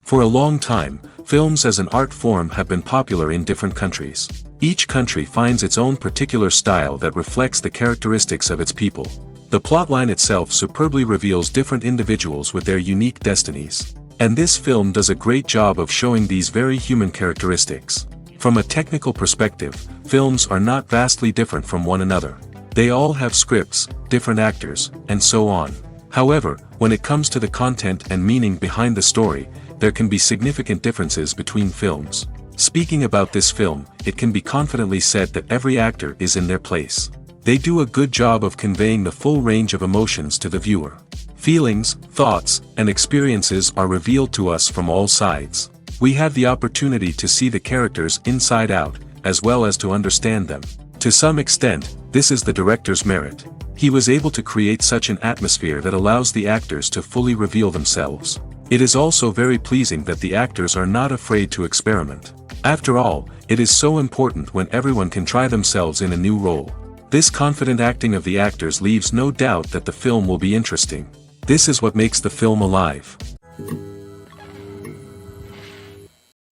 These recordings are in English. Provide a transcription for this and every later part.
For a long time, films as an art form have been popular in different countries. Each country finds its own particular style that reflects the characteristics of its people. The plotline itself superbly reveals different individuals with their unique destinies. And this film does a great job of showing these very human characteristics. From a technical perspective, films are not vastly different from one another. They all have scripts, different actors, and so on. However, when it comes to the content and meaning behind the story, there can be significant differences between films. Speaking about this film, it can be confidently said that every actor is in their place. They do a good job of conveying the full range of emotions to the viewer. Feelings, thoughts, and experiences are revealed to us from all sides. We have the opportunity to see the characters inside out, as well as to understand them. To some extent, this is the director's merit. He was able to create such an atmosphere that allows the actors to fully reveal themselves. It is also very pleasing that the actors are not afraid to experiment. After all, it is so important when everyone can try themselves in a new role. This confident acting of the actors leaves no doubt that the film will be interesting. This is what makes the film alive.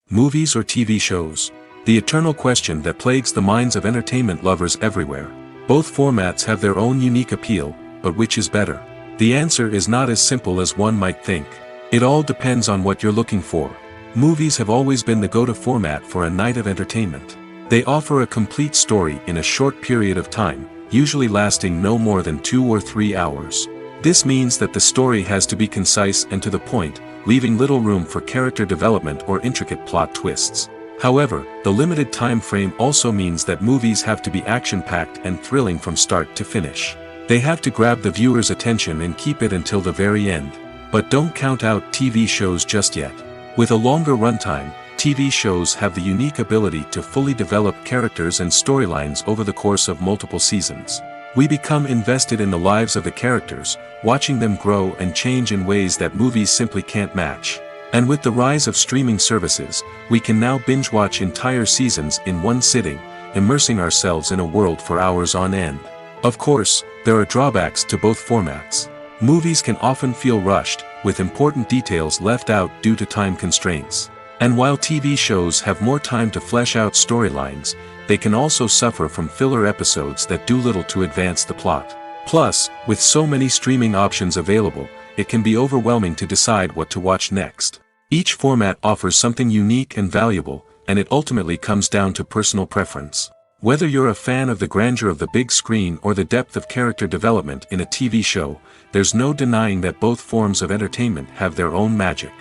Movies or TV shows? The eternal question that plagues the minds of entertainment lovers everywhere. Both formats have their own unique appeal, but which is better? The answer is not as simple as one might think. It all depends on what you're looking for. Movies have always been the go-to format for a night of entertainment. They offer a complete story in a short period of time, usually lasting no more than 2 or 3 hours. This means that the story has to be concise and to the point, leaving little room for character development or intricate plot twists. However, the limited time frame also means that movies have to be action-packed and thrilling from start to finish. They have to grab the viewer's attention and keep it until the very end. But don't count out TV shows just yet. With a longer runtime, TV shows have the unique ability to fully develop characters and storylines over the course of multiple seasons. We become invested in the lives of the characters, watching them grow and change in ways that movies simply can't match. And with the rise of streaming services, we can now binge-watch entire seasons in one sitting, immersing ourselves in a world for hours on end. Of course, there are drawbacks to both formats. Movies can often feel rushed, with important details left out due to time constraints. And while TV shows have more time to flesh out storylines, they can also suffer from filler episodes that do little to advance the plot. Plus, with so many streaming options available, it can be overwhelming to decide what to watch next. Each format offers something unique and valuable, and it ultimately comes down to personal preference. Whether you're a fan of the grandeur of the big screen or the depth of character development in a TV show, there's no denying that both forms of entertainment have their own magic.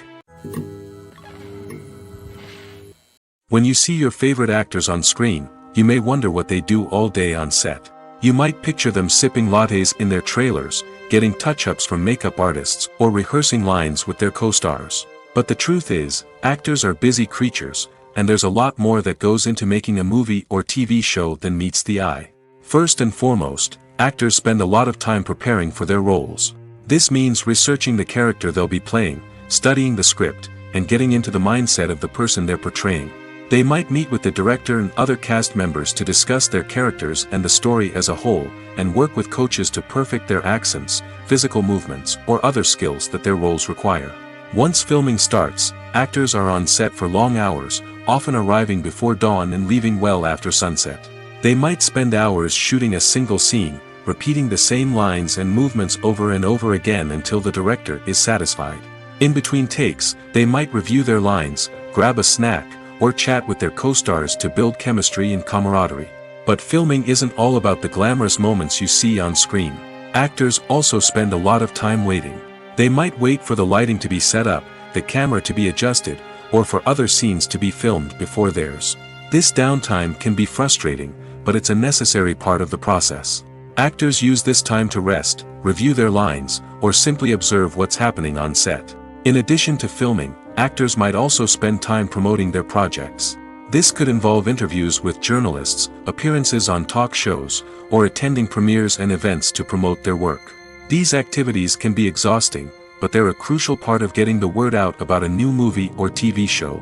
When you see your favorite actors on screen, you may wonder what they do all day on set. You might picture them sipping lattes in their trailers, getting touch-ups from makeup artists, or rehearsing lines with their co-stars. But the truth is, actors are busy creatures, and there's a lot more that goes into making a movie or TV show than meets the eye. First and foremost, actors spend a lot of time preparing for their roles. This means researching the character they'll be playing, studying the script, and getting into the mindset of the person they're portraying. They might meet with the director and other cast members to discuss their characters and the story as a whole, and work with coaches to perfect their accents, physical movements, or other skills that their roles require. Once filming starts, actors are on set for long hours, often arriving before dawn and leaving well after sunset. They might spend hours shooting a single scene, repeating the same lines and movements over and over again until the director is satisfied. In between takes, they might review their lines, grab a snack, or chat with their co-stars to build chemistry and camaraderie. But filming isn't all about the glamorous moments you see on screen. Actors also spend a lot of time waiting. They might wait for the lighting to be set up, the camera to be adjusted, or for other scenes to be filmed before theirs. This downtime can be frustrating, but it's a necessary part of the process. Actors use this time to rest, review their lines, or simply observe what's happening on set. In addition to filming, actors might also spend time promoting their projects. This could involve interviews with journalists, appearances on talk shows, or attending premieres and events to promote their work. These activities can be exhausting, but they're a crucial part of getting the word out about a new movie or TV show.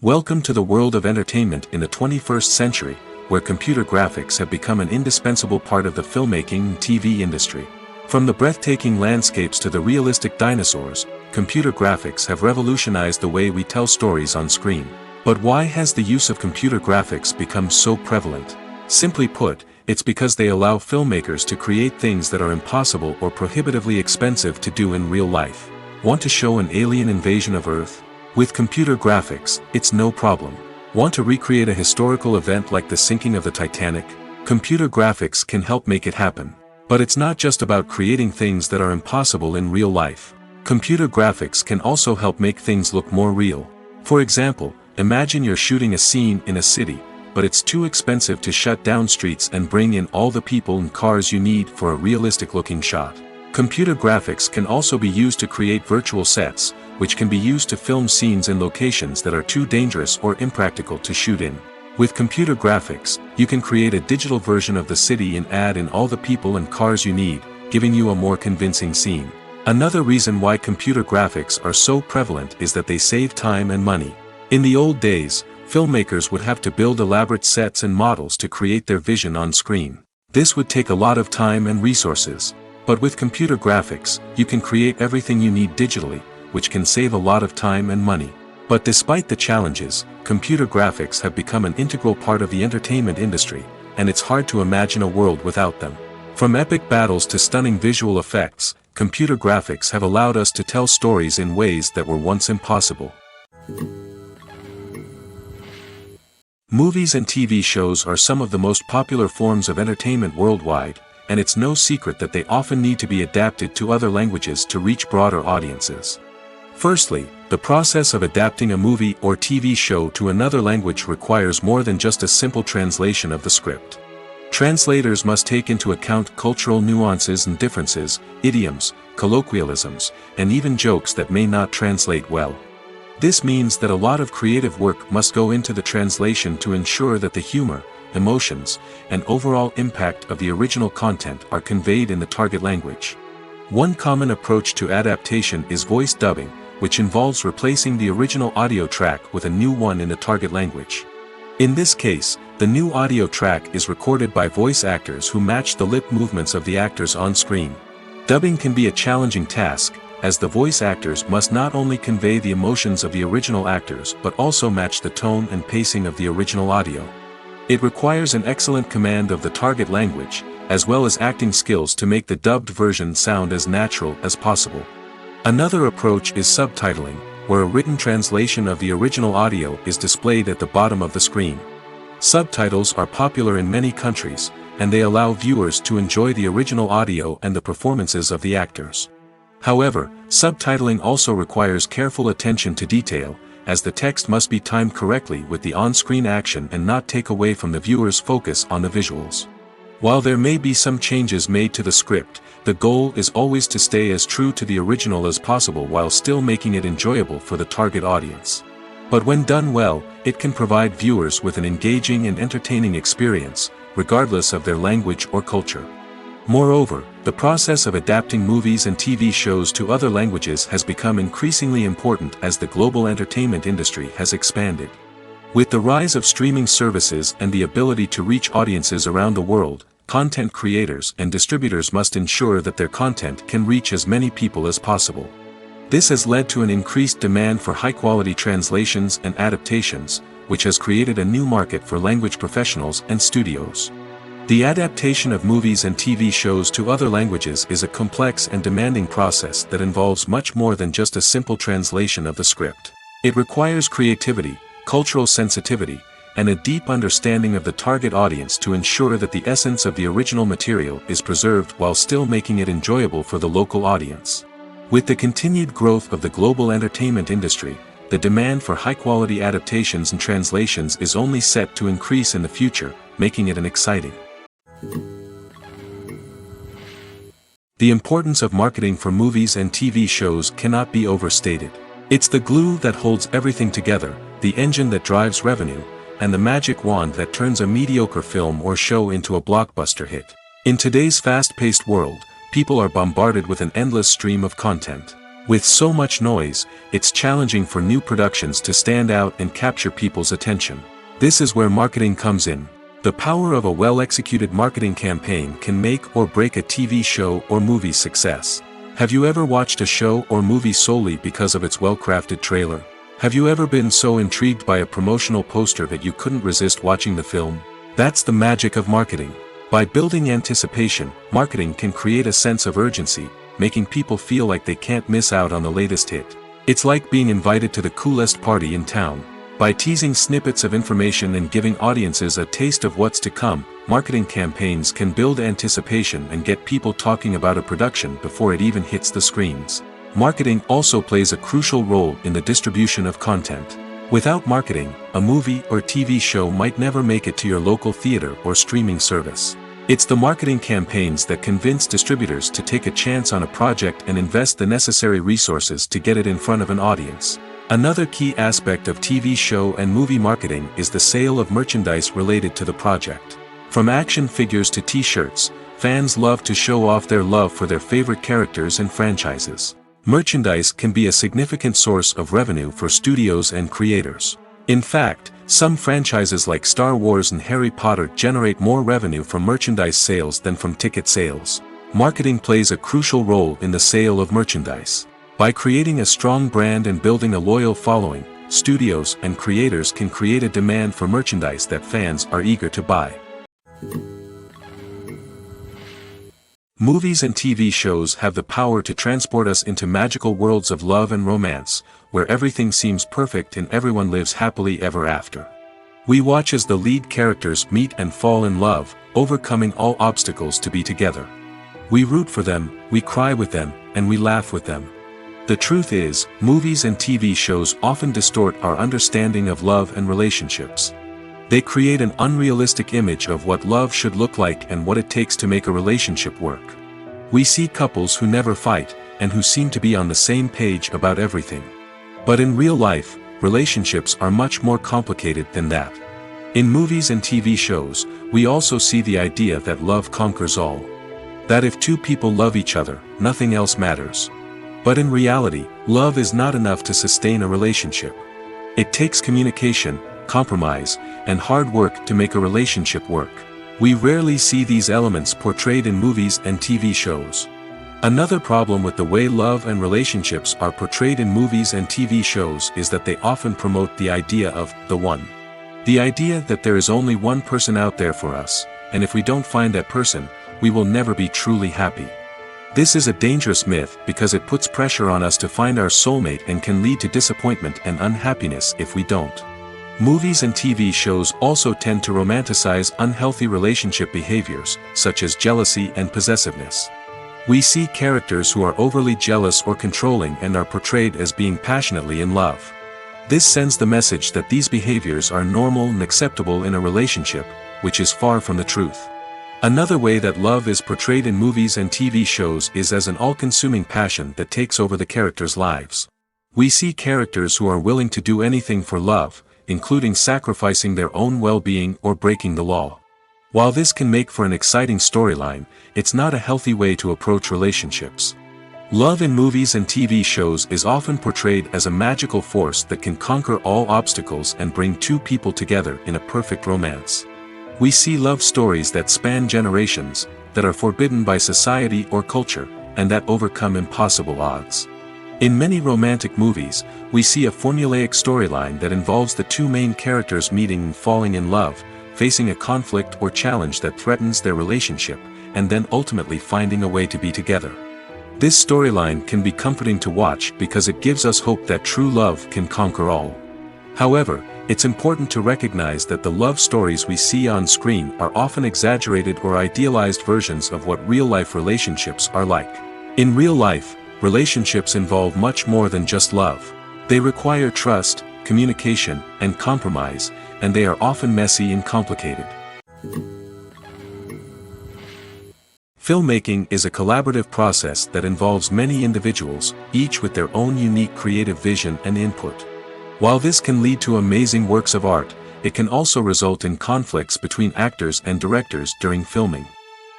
Welcome to the world of entertainment in the 21st century, where computer graphics have become an indispensable part of the filmmaking and TV industry. From the breathtaking landscapes to the realistic dinosaurs, computer graphics have revolutionized the way we tell stories on screen. But why has the use of computer graphics become so prevalent? Simply put, it's because they allow filmmakers to create things that are impossible or prohibitively expensive to do in real life. Want to show an alien invasion of Earth? With computer graphics, it's no problem. Want to recreate a historical event like the sinking of the Titanic? Computer graphics can help make it happen. But it's not just about creating things that are impossible in real life. Computer graphics can also help make things look more real. For example, imagine you're shooting a scene in a city, but it's too expensive to shut down streets and bring in all the people and cars you need for a realistic-looking shot. Computer graphics can also be used to create virtual sets, which can be used to film scenes in locations that are too dangerous or impractical to shoot in. With computer graphics, you can create a digital version of the city and add in all the people and cars you need, giving you a more convincing scene. Another reason why computer graphics are so prevalent is that they save time and money. In the old days, filmmakers would have to build elaborate sets and models to create their vision on screen. This would take a lot of time and resources. But with computer graphics, you can create everything you need digitally, which can save a lot of time and money. But despite the challenges, computer graphics have become an integral part of the entertainment industry, and it's hard to imagine a world without them. From epic battles to stunning visual effects, computer graphics have allowed us to tell stories in ways that were once impossible. Movies and TV shows are some of the most popular forms of entertainment worldwide, and it's no secret that they often need to be adapted to other languages to reach broader audiences. Firstly, the process of adapting a movie or TV show to another language requires more than just a simple translation of the script. Translators must take into account cultural nuances and differences, idioms, colloquialisms, and even jokes that may not translate well. This means that a lot of creative work must go into the translation to ensure that the humor, emotions, and overall impact of the original content are conveyed in the target language. One common approach to adaptation is voice dubbing, which involves replacing the original audio track with a new one in the target language. In this case, the new audio track is recorded by voice actors who match the lip movements of the actors on screen. Dubbing can be a challenging task, as the voice actors must not only convey the emotions of the original actors but also match the tone and pacing of the original audio. It requires an excellent command of the target language, as well as acting skills to make the dubbed version sound as natural as possible. Another approach is subtitling, where a written translation of the original audio is displayed at the bottom of the screen. Subtitles are popular in many countries, and they allow viewers to enjoy the original audio and the performances of the actors. However, subtitling also requires careful attention to detail, as the text must be timed correctly with the on-screen action and not take away from the viewer's focus on the visuals. While there may be some changes made to the script, the goal is always to stay as true to the original as possible while still making it enjoyable for the target audience. But when done well, it can provide viewers with an engaging and entertaining experience, regardless of their language or culture. Moreover, the process of adapting movies and TV shows to other languages has become increasingly important as the global entertainment industry has expanded. With the rise of streaming services and the ability to reach audiences around the world, content creators and distributors must ensure that their content can reach as many people as possible. This has led to an increased demand for high-quality translations and adaptations, which has created a new market for language professionals and studios. The adaptation of movies and TV shows to other languages is a complex and demanding process that involves much more than just a simple translation of the script. It requires creativity, cultural sensitivity, and a deep understanding of the target audience to ensure that the essence of the original material is preserved while still making it enjoyable for the local audience. With the continued growth of the global entertainment industry, the demand for high-quality adaptations and translations is only set to increase in the future, making it an exciting. The importance of marketing for movies and TV shows cannot be overstated. It's the glue that holds everything together, the engine that drives revenue, and the magic wand that turns a mediocre film or show into a blockbuster hit. In today's fast-paced world, people are bombarded with an endless stream of content. With so much noise, it's challenging for new productions to stand out and capture people's attention. This is where marketing comes in. The power of a well-executed marketing campaign can make or break a TV show or movie's success. Have you ever watched a show or movie solely because of its well-crafted trailer? Have you ever been so intrigued by a promotional poster that you couldn't resist watching the film? That's the magic of marketing. By building anticipation, marketing can create a sense of urgency, making people feel like they can't miss out on the latest hit. It's like being invited to the coolest party in town. By teasing snippets of information and giving audiences a taste of what's to come, marketing campaigns can build anticipation and get people talking about a production before it even hits the screens. Marketing also plays a crucial role in the distribution of content. Without marketing, a movie or TV show might never make it to your local theater or streaming service. It's the marketing campaigns that convince distributors to take a chance on a project and invest the necessary resources to get it in front of an audience. Another key aspect of TV show and movie marketing is the sale of merchandise related to the project. From action figures to t-shirts, fans love to show off their love for their favorite characters and franchises. Merchandise can be a significant source of revenue for studios and creators. In fact, some franchises like Star Wars and Harry Potter generate more revenue from merchandise sales than from ticket sales. Marketing plays a crucial role in the sale of merchandise. By creating a strong brand and building a loyal following, studios and creators can create a demand for merchandise that fans are eager to buy. Movies and TV shows have the power to transport us into magical worlds of love and romance, where everything seems perfect and everyone lives happily ever after. We watch as the lead characters meet and fall in love, overcoming all obstacles to be together. We root for them, we cry with them, and we laugh with them. The truth is, movies and TV shows often distort our understanding of love and relationships. They create an unrealistic image of what love should look like and what it takes to make a relationship work. We see couples who never fight, and who seem to be on the same page about everything. But in real life, relationships are much more complicated than that. In movies and TV shows, we also see the idea that love conquers all. That if two people love each other, nothing else matters. But in reality, love is not enough to sustain a relationship. It takes communication, compromise, and hard work to make a relationship work. We rarely see these elements portrayed in movies and TV shows. Another problem with the way love and relationships are portrayed in movies and TV shows is that they often promote the idea of the one. The idea that there is only one person out there for us, and if we don't find that person, we will never be truly happy. This is a dangerous myth because it puts pressure on us to find our soulmate and can lead to disappointment and unhappiness if we don't. Movies and TV shows also tend to romanticize unhealthy relationship behaviors, such as jealousy and possessiveness. We see characters who are overly jealous or controlling and are portrayed as being passionately in love. This sends the message that these behaviors are normal and acceptable in a relationship, which is far from the truth. Another way that love is portrayed in movies and TV shows is as an all-consuming passion that takes over the characters' lives. We see characters who are willing to do anything for love, including sacrificing their own well-being or breaking the law. While this can make for an exciting storyline, it's not a healthy way to approach relationships. Love in movies and TV shows is often portrayed as a magical force that can conquer all obstacles and bring two people together in a perfect romance. We see love stories that span generations, that are forbidden by society or culture, and that overcome impossible odds. In many romantic movies, we see a formulaic storyline that involves the two main characters meeting and falling in love, facing a conflict or challenge that threatens their relationship, and then ultimately finding a way to be together. This storyline can be comforting to watch because it gives us hope that true love can conquer all. However, it's important to recognize that the love stories we see on screen are often exaggerated or idealized versions of what real-life relationships are like. In real life, relationships involve much more than just love. They require trust, communication, and compromise, and they are often messy and complicated. Filmmaking is a collaborative process that involves many individuals, each with their own unique creative vision and input. While this can lead to amazing works of art, it can also result in conflicts between actors and directors during filming.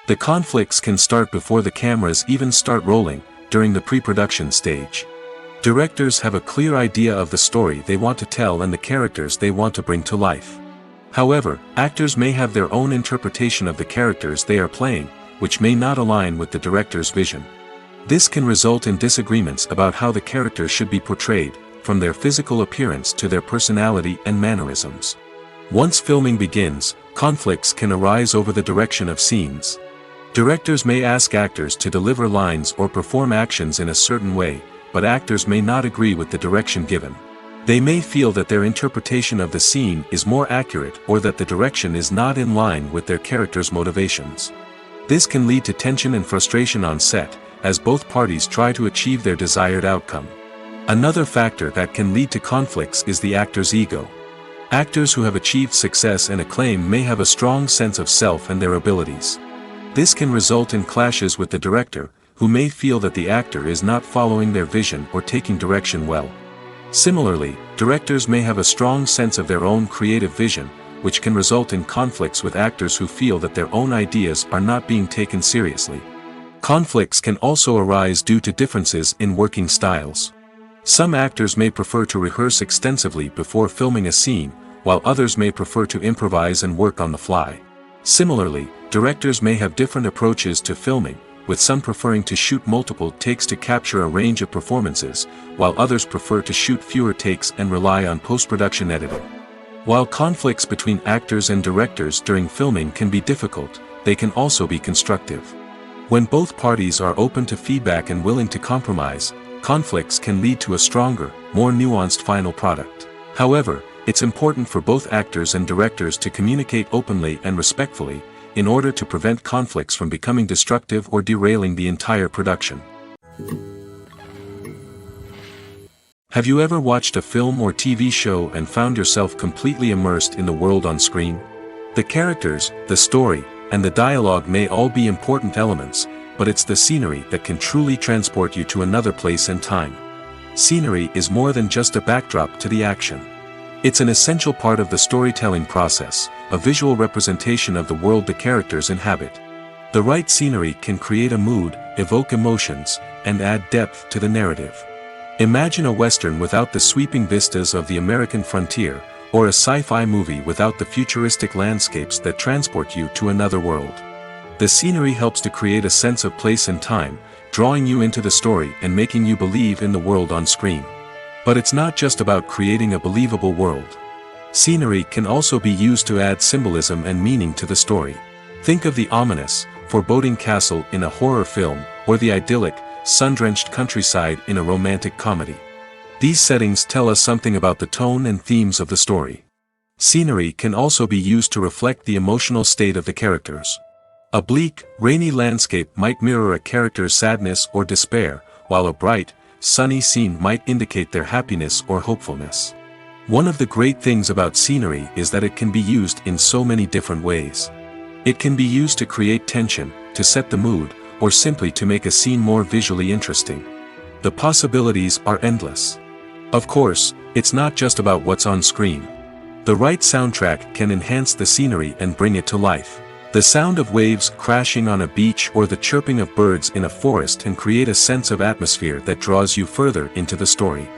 The conflicts can start before the cameras even start rolling, during the pre-production stage. Directors have a clear idea of the story they want to tell and the characters they want to bring to life. However, actors may have their own interpretation of the characters they are playing, which may not align with the director's vision. This can result in disagreements about how the character should be portrayed, from their physical appearance to their personality and mannerisms. Once filming begins, conflicts can arise over the direction of scenes. Directors may ask actors to deliver lines or perform actions in a certain way, but actors may not agree with the direction given. They may feel that their interpretation of the scene is more accurate or that the direction is not in line with their character's motivations. This can lead to tension and frustration on set, as both parties try to achieve their desired outcome. Another factor that can lead to conflicts is the actor's ego. Actors who have achieved success and acclaim may have a strong sense of self and their abilities. This can result in clashes with the director, who may feel that the actor is not following their vision or taking direction well. Similarly, directors may have a strong sense of their own creative vision, which can result in conflicts with actors who feel that their own ideas are not being taken seriously. Conflicts can also arise due to differences in working styles. Some actors may prefer to rehearse extensively before filming a scene, while others may prefer to improvise and work on the fly. Similarly, directors may have different approaches to filming, with some preferring to shoot multiple takes to capture a range of performances, while others prefer to shoot fewer takes and rely on post-production editing. While conflicts between actors and directors during filming can be difficult, they can also be constructive. When both parties are open to feedback and willing to compromise, conflicts can lead to a stronger, more nuanced final product. However, it's important for both actors and directors to communicate openly and respectfully, in order to prevent conflicts from becoming destructive or derailing the entire production. Have you ever watched a film or TV show and found yourself completely immersed in the world on screen? The characters, the story, and the dialogue may all be important elements, but it's the scenery that can truly transport you to another place and time. Scenery is more than just a backdrop to the action. It's an essential part of the storytelling process, a visual representation of the world the characters inhabit. The right scenery can create a mood, evoke emotions, and add depth to the narrative. Imagine a Western without the sweeping vistas of the American frontier, or a sci-fi movie without the futuristic landscapes that transport you to another world. The scenery helps to create a sense of place and time, drawing you into the story and making you believe in the world on screen. But it's not just about creating a believable world. Scenery can also be used to add symbolism and meaning to the story. Think of the ominous, foreboding castle in a horror film, or the idyllic, sun-drenched countryside in a romantic comedy. These settings tell us something about the tone and themes of the story. Scenery can also be used to reflect the emotional state of the characters. A bleak, rainy landscape might mirror a character's sadness or despair, while a bright, sunny scene might indicate their happiness or hopefulness. One of the great things about scenery is that it can be used in so many different ways. It can be used to create tension, to set the mood, or simply to make a scene more visually interesting. The possibilities are endless. Of course, it's not just about what's on screen. The right soundtrack can enhance the scenery and bring it to life. The sound of waves crashing on a beach or the chirping of birds in a forest can create a sense of atmosphere that draws you further into the story.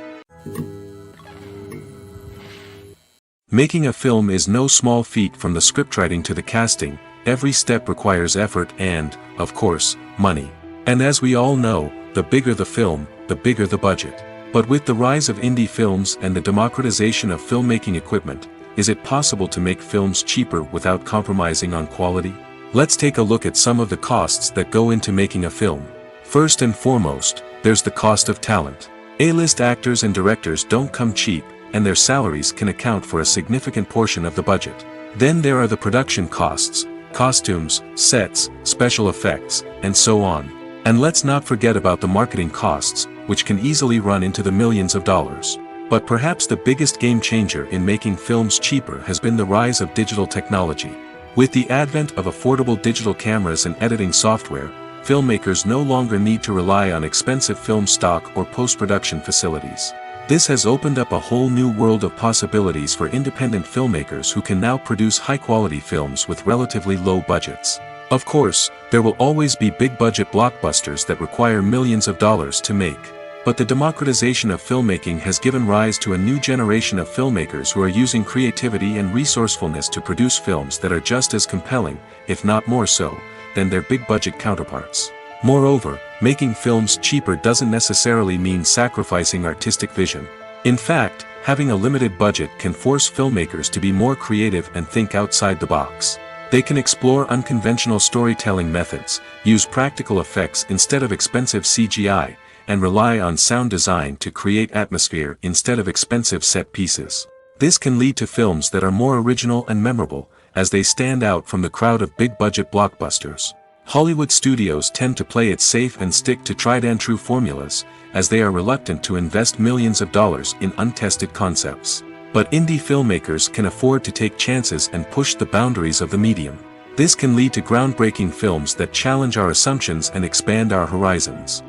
Making a film is no small feat. From the scriptwriting to the casting, every step requires effort and, of course, money. And as we all know, the bigger the film, the bigger the budget. But with the rise of indie films and the democratization of filmmaking equipment, is it possible to make films cheaper without compromising on quality? Let's take a look at some of the costs that go into making a film. First and foremost, there's the cost of talent. A-list actors and directors don't come cheap, and their salaries can account for a significant portion of the budget. Then there are the production costs, costumes, sets, special effects, and so on. And let's not forget about the marketing costs, which can easily run into the millions of dollars. But perhaps the biggest game changer in making films cheaper has been the rise of digital technology. With the advent of affordable digital cameras and editing software, filmmakers no longer need to rely on expensive film stock or post-production facilities. This has opened up a whole new world of possibilities for independent filmmakers who can now produce high-quality films with relatively low budgets. Of course, there will always be big-budget blockbusters that require millions of dollars to make. But the democratization of filmmaking has given rise to a new generation of filmmakers who are using creativity and resourcefulness to produce films that are just as compelling, if not more so, than their big-budget counterparts. Moreover, making films cheaper doesn't necessarily mean sacrificing artistic vision. In fact, having a limited budget can force filmmakers to be more creative and think outside the box. They can explore unconventional storytelling methods, use practical effects instead of expensive CGI, and rely on sound design to create atmosphere instead of expensive set pieces. This can lead to films that are more original and memorable, as they stand out from the crowd of big-budget blockbusters. Hollywood studios tend to play it safe and stick to tried-and-true formulas, as they are reluctant to invest millions of dollars in untested concepts. But indie filmmakers can afford to take chances and push the boundaries of the medium. This can lead to groundbreaking films that challenge our assumptions and expand our horizons.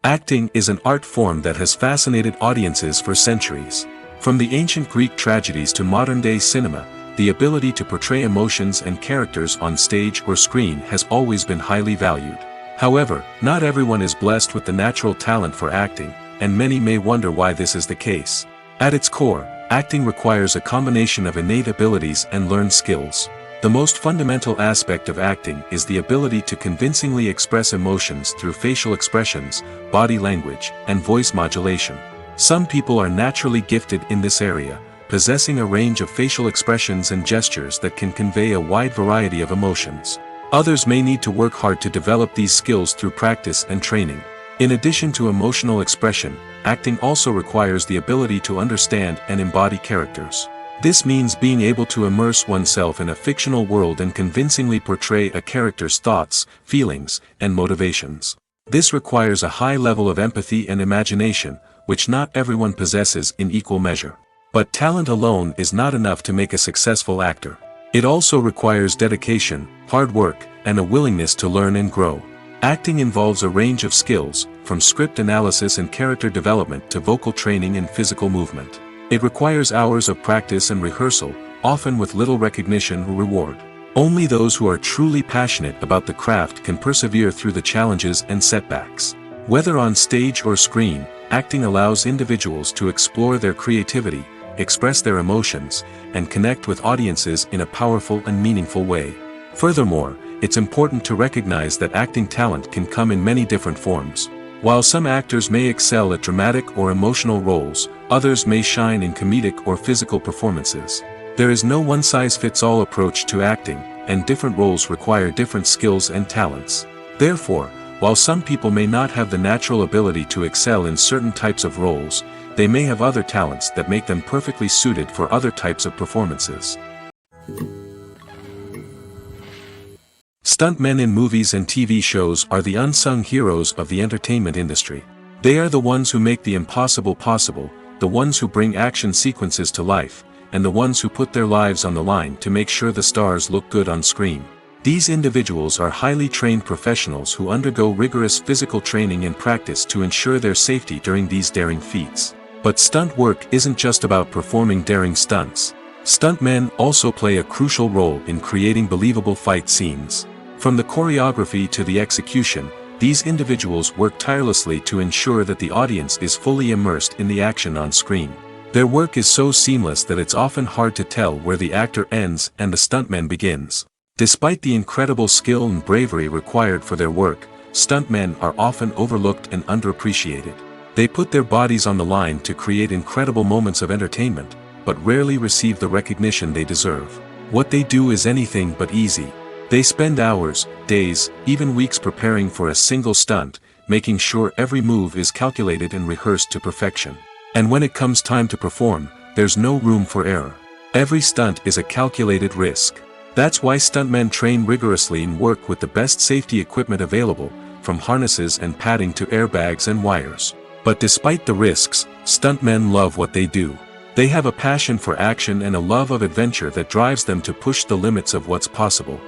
Acting is an art form that has fascinated audiences for centuries. From the ancient Greek tragedies to modern-day cinema, the ability to portray emotions and characters on stage or screen has always been highly valued. However, not everyone is blessed with the natural talent for acting, and many may wonder why this is the case. At its core, acting requires a combination of innate abilities and learned skills. The most fundamental aspect of acting is the ability to convincingly express emotions through facial expressions, body language, and voice modulation. Some people are naturally gifted in this area, possessing a range of facial expressions and gestures that can convey a wide variety of emotions. Others may need to work hard to develop these skills through practice and training. In addition to emotional expression, acting also requires the ability to understand and embody characters. This means being able to immerse oneself in a fictional world and convincingly portray a character's thoughts, feelings, and motivations. This requires a high level of empathy and imagination, which not everyone possesses in equal measure. But talent alone is not enough to make a successful actor. It also requires dedication, hard work, and a willingness to learn and grow. Acting involves a range of skills, from script analysis and character development to vocal training and physical movement. It requires hours of practice and rehearsal, often with little recognition or reward. Only those who are truly passionate about the craft can persevere through the challenges and setbacks. Whether on stage or screen, acting allows individuals to explore their creativity, express their emotions, and connect with audiences in a powerful and meaningful way. Furthermore, it's important to recognize that acting talent can come in many different forms. While some actors may excel at dramatic or emotional roles, others may shine in comedic or physical performances. There is no one-size-fits-all approach to acting, and different roles require different skills and talents. Therefore, while some people may not have the natural ability to excel in certain types of roles, they may have other talents that make them perfectly suited for other types of performances. Stuntmen in movies and TV shows are the unsung heroes of the entertainment industry. They are the ones who make the impossible possible, the ones who bring action sequences to life, and the ones who put their lives on the line to make sure the stars look good on screen. These individuals are highly trained professionals who undergo rigorous physical training and practice to ensure their safety during these daring feats. But stunt work isn't just about performing daring stunts. Stuntmen also play a crucial role in creating believable fight scenes. From the choreography to the execution, these individuals work tirelessly to ensure that the audience is fully immersed in the action on screen. Their work is so seamless that it's often hard to tell where the actor ends and the stuntman begins. Despite the incredible skill and bravery required for their work, stuntmen are often overlooked and underappreciated. They put their bodies on the line to create incredible moments of entertainment, but rarely receive the recognition they deserve. What they do is anything but easy. They spend hours, days, even weeks preparing for a single stunt, making sure every move is calculated and rehearsed to perfection. And when it comes time to perform, there's no room for error. Every stunt is a calculated risk. That's why stuntmen train rigorously and work with the best safety equipment available, from harnesses and padding to airbags and wires. But despite the risks, stuntmen love what they do. They have a passion for action and a love of adventure that drives them to push the limits of what's possible.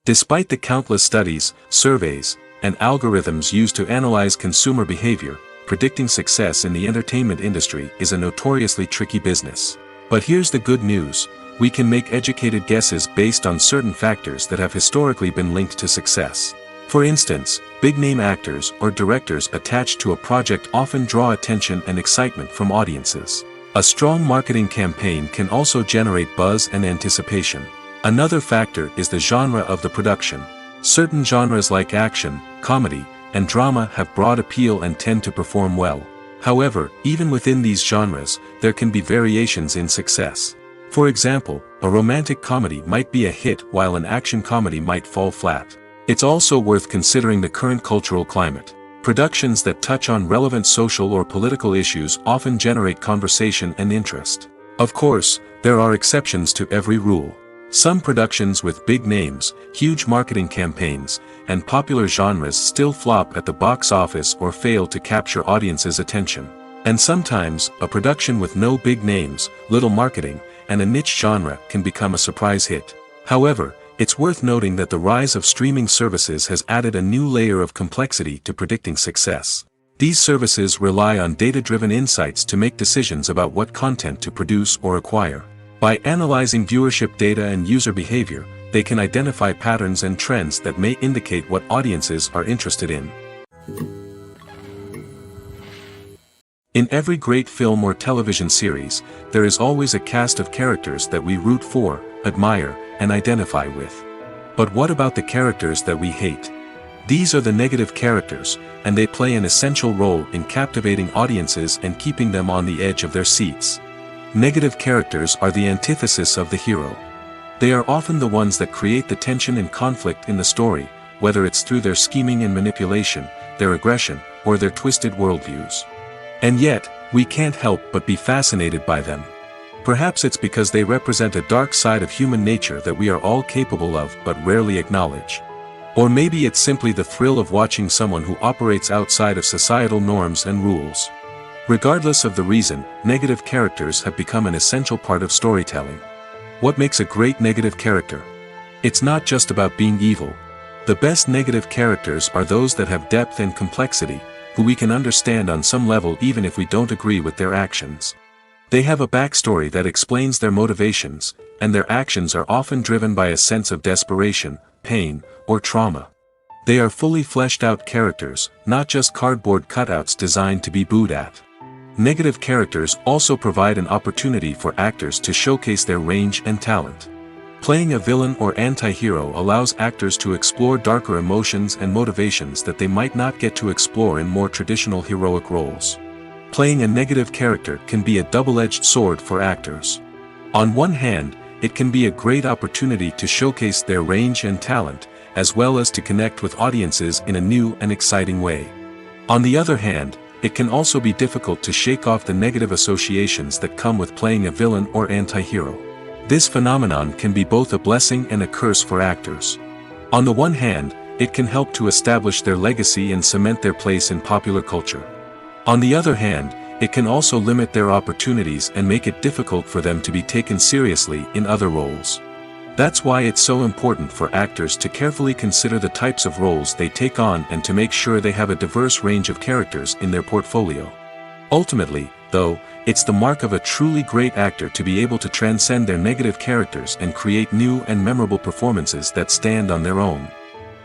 Despite the countless studies, surveys, and algorithms used to analyze consumer behavior, predicting success in the entertainment industry is a notoriously tricky business. But here's the good news: we can make educated guesses based on certain factors that have historically been linked to success. For instance, big-name actors or directors attached to a project often draw attention and excitement from audiences. A strong marketing campaign can also generate buzz and anticipation. Another factor is the genre of the production. Certain genres like action, comedy, and drama have broad appeal and tend to perform well. However, even within these genres, there can be variations in success. For example, a romantic comedy might be a hit while an action comedy might fall flat. It's also worth considering the current cultural climate. Productions that touch on relevant social or political issues often generate conversation and interest. Of course, there are exceptions to every rule. Some productions with big names, huge marketing campaigns, and popular genres still flop at the box office or fail to capture audiences' attention. And sometimes, a production with no big names, little marketing, and a niche genre can become a surprise hit. However, it's worth noting that the rise of streaming services has added a new layer of complexity to predicting success. These services rely on data-driven insights to make decisions about what content to produce or acquire. By analyzing viewership data and user behavior, they can identify patterns and trends that may indicate what audiences are interested in. In every great film or television series, there is always a cast of characters that we root for, admire, and identify with. But what about the characters that we hate? These are the negative characters, and they play an essential role in captivating audiences and keeping them on the edge of their seats. Negative characters are the antithesis of the hero. They are often the ones that create the tension and conflict in the story, whether it's through their scheming and manipulation, their aggression, or their twisted worldviews. And yet, we can't help but be fascinated by them. Perhaps it's because they represent a dark side of human nature that we are all capable of but rarely acknowledge. Or maybe it's simply the thrill of watching someone who operates outside of societal norms and rules. Regardless of the reason, negative characters have become an essential part of storytelling. What makes a great negative character? It's not just about being evil. The best negative characters are those that have depth and complexity, who we can understand on some level even if we don't agree with their actions. They have a backstory that explains their motivations, and their actions are often driven by a sense of desperation, pain, or trauma. They are fully fleshed out characters, not just cardboard cutouts designed to be booed at. Negative characters also provide an opportunity for actors to showcase their range and talent. Playing a villain or anti-hero allows actors to explore darker emotions and motivations that they might not get to explore in more traditional heroic roles. Playing a negative character can be a double-edged sword for actors. On one hand, it can be a great opportunity to showcase their range and talent, as well as to connect with audiences in a new and exciting way. On the other hand, it can also be difficult to shake off the negative associations that come with playing a villain or anti-hero. This phenomenon can be both a blessing and a curse for actors. On the one hand, it can help to establish their legacy and cement their place in popular culture. On the other hand, it can also limit their opportunities and make it difficult for them to be taken seriously in other roles. That's why it's so important for actors to carefully consider the types of roles they take on and to make sure they have a diverse range of characters in their portfolio. Ultimately, though, it's the mark of a truly great actor to be able to transcend their negative characters and create new and memorable performances that stand on their own.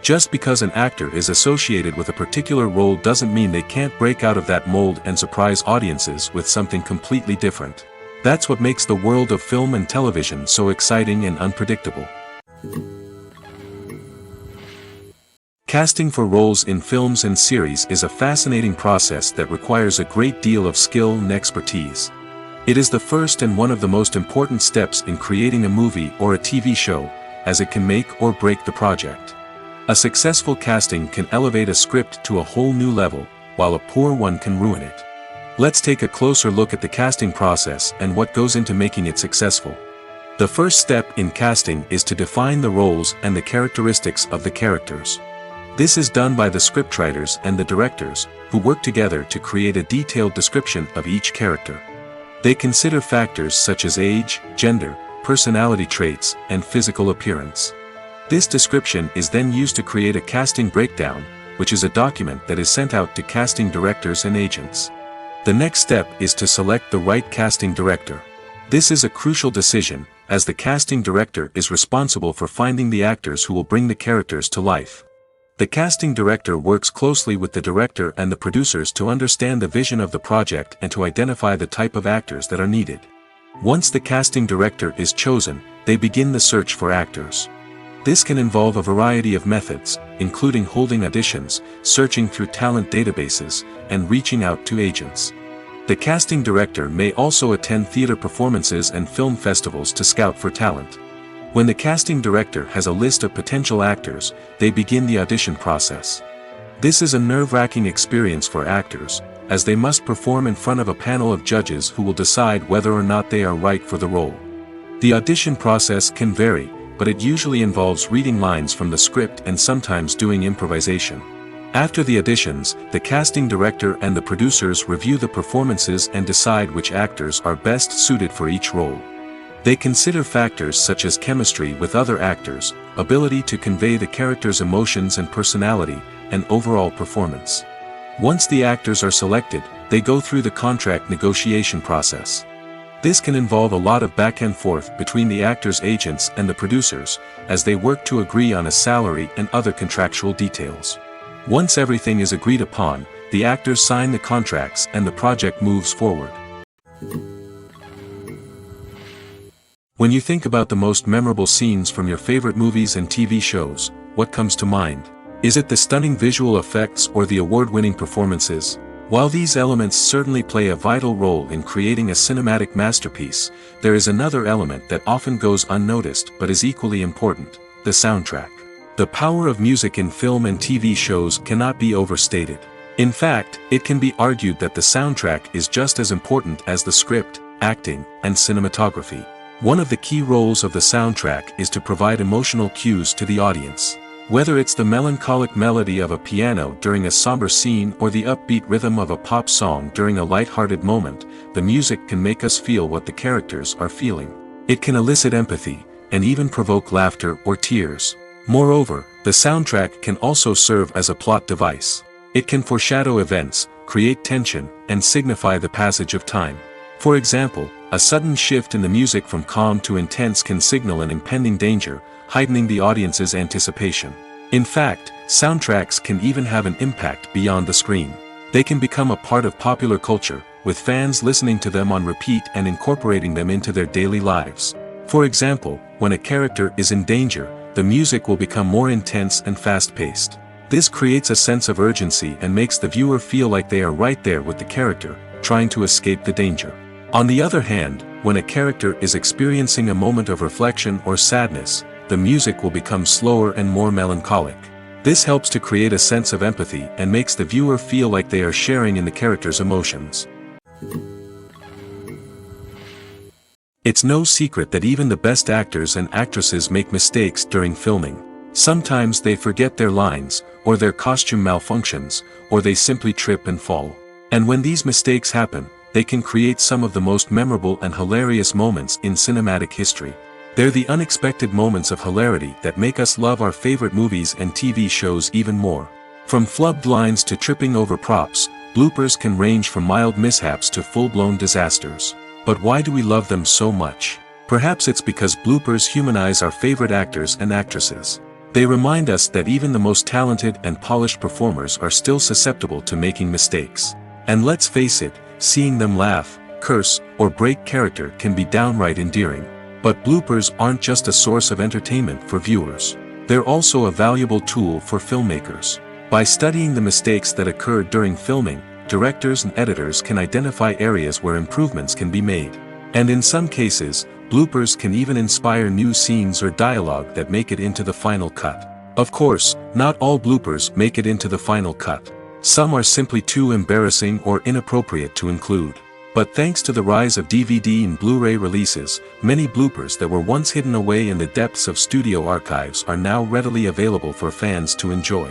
Just because an actor is associated with a particular role doesn't mean they can't break out of that mold and surprise audiences with something completely different. That's what makes the world of film and television so exciting and unpredictable. Casting for roles in films and series is a fascinating process that requires a great deal of skill and expertise. It is the first and one of the most important steps in creating a movie or a TV show, as it can make or break the project. A successful casting can elevate a script to a whole new level, while a poor one can ruin it. Let's take a closer look at the casting process and what goes into making it successful. The first step in casting is to define the roles and the characteristics of the characters. This is done by the scriptwriters and the directors, who work together to create a detailed description of each character. They consider factors such as age, gender, personality traits, and physical appearance. This description is then used to create a casting breakdown, which is a document that is sent out to casting directors and agents. The next step is to select the right casting director. This is a crucial decision, as the casting director is responsible for finding the actors who will bring the characters to life. The casting director works closely with the director and the producers to understand the vision of the project and to identify the type of actors that are needed. Once the casting director is chosen, they begin the search for actors. This can involve a variety of methods, including holding auditions, searching through talent databases, and reaching out to agents. The casting director may also attend theater performances and film festivals to scout for talent. When the casting director has a list of potential actors, they begin the audition process. This is a nerve-wracking experience for actors, as they must perform in front of a panel of judges who will decide whether or not they are right for the role. The audition process can vary, but it usually involves reading lines from the script and sometimes doing improvisation. After the auditions, the casting director and the producers review the performances and decide which actors are best suited for each role. They consider factors such as chemistry with other actors, ability to convey the character's emotions and personality, and overall performance. Once the actors are selected, they go through the contract negotiation process. This can involve a lot of back and forth between the actors' agents and the producers, as they work to agree on a salary and other contractual details. Once everything is agreed upon, the actors sign the contracts and the project moves forward. When you think about the most memorable scenes from your favorite movies and TV shows, what comes to mind? Is it the stunning visual effects or the award-winning performances? While these elements certainly play a vital role in creating a cinematic masterpiece, there is another element that often goes unnoticed but is equally important: the soundtrack. The power of music in film and TV shows cannot be overstated. In fact, it can be argued that the soundtrack is just as important as the script, acting, and cinematography. One of the key roles of the soundtrack is to provide emotional cues to the audience. Whether it's the melancholic melody of a piano during a somber scene or the upbeat rhythm of a pop song during a light-hearted moment, the music can make us feel what the characters are feeling. It can elicit empathy, and even provoke laughter or tears. Moreover, the soundtrack can also serve as a plot device. It can foreshadow events, create tension, and signify the passage of time. For example, a sudden shift in the music from calm to intense can signal an impending danger, heightening the audience's anticipation. In fact, soundtracks can even have an impact beyond the screen. They can become a part of popular culture, with fans listening to them on repeat and incorporating them into their daily lives. For example, when a character is in danger, the music will become more intense and fast-paced. This creates a sense of urgency and makes the viewer feel like they are right there with the character, trying to escape the danger. On the other hand, when a character is experiencing a moment of reflection or sadness, the music will become slower and more melancholic. This helps to create a sense of empathy and makes the viewer feel like they are sharing in the character's emotions. It's no secret that even the best actors and actresses make mistakes during filming. Sometimes they forget their lines, or their costume malfunctions, or they simply trip and fall. And when these mistakes happen, they can create some of the most memorable and hilarious moments in cinematic history. They're the unexpected moments of hilarity that make us love our favorite movies and TV shows even more. From flubbed lines to tripping over props, bloopers can range from mild mishaps to full-blown disasters. But why do we love them so much? Perhaps it's because bloopers humanize our favorite actors and actresses. They remind us that even the most talented and polished performers are still susceptible to making mistakes. And let's face it, seeing them laugh, curse, or break character can be downright endearing. But bloopers aren't just a source of entertainment for viewers. They're also a valuable tool for filmmakers. By studying the mistakes that occurred during filming, directors and editors can identify areas where improvements can be made. And in some cases, bloopers can even inspire new scenes or dialogue that make it into the final cut. Of course, not all bloopers make it into the final cut. Some are simply too embarrassing or inappropriate to include. But thanks to the rise of DVD and Blu-ray releases, many bloopers that were once hidden away in the depths of studio archives are now readily available for fans to enjoy.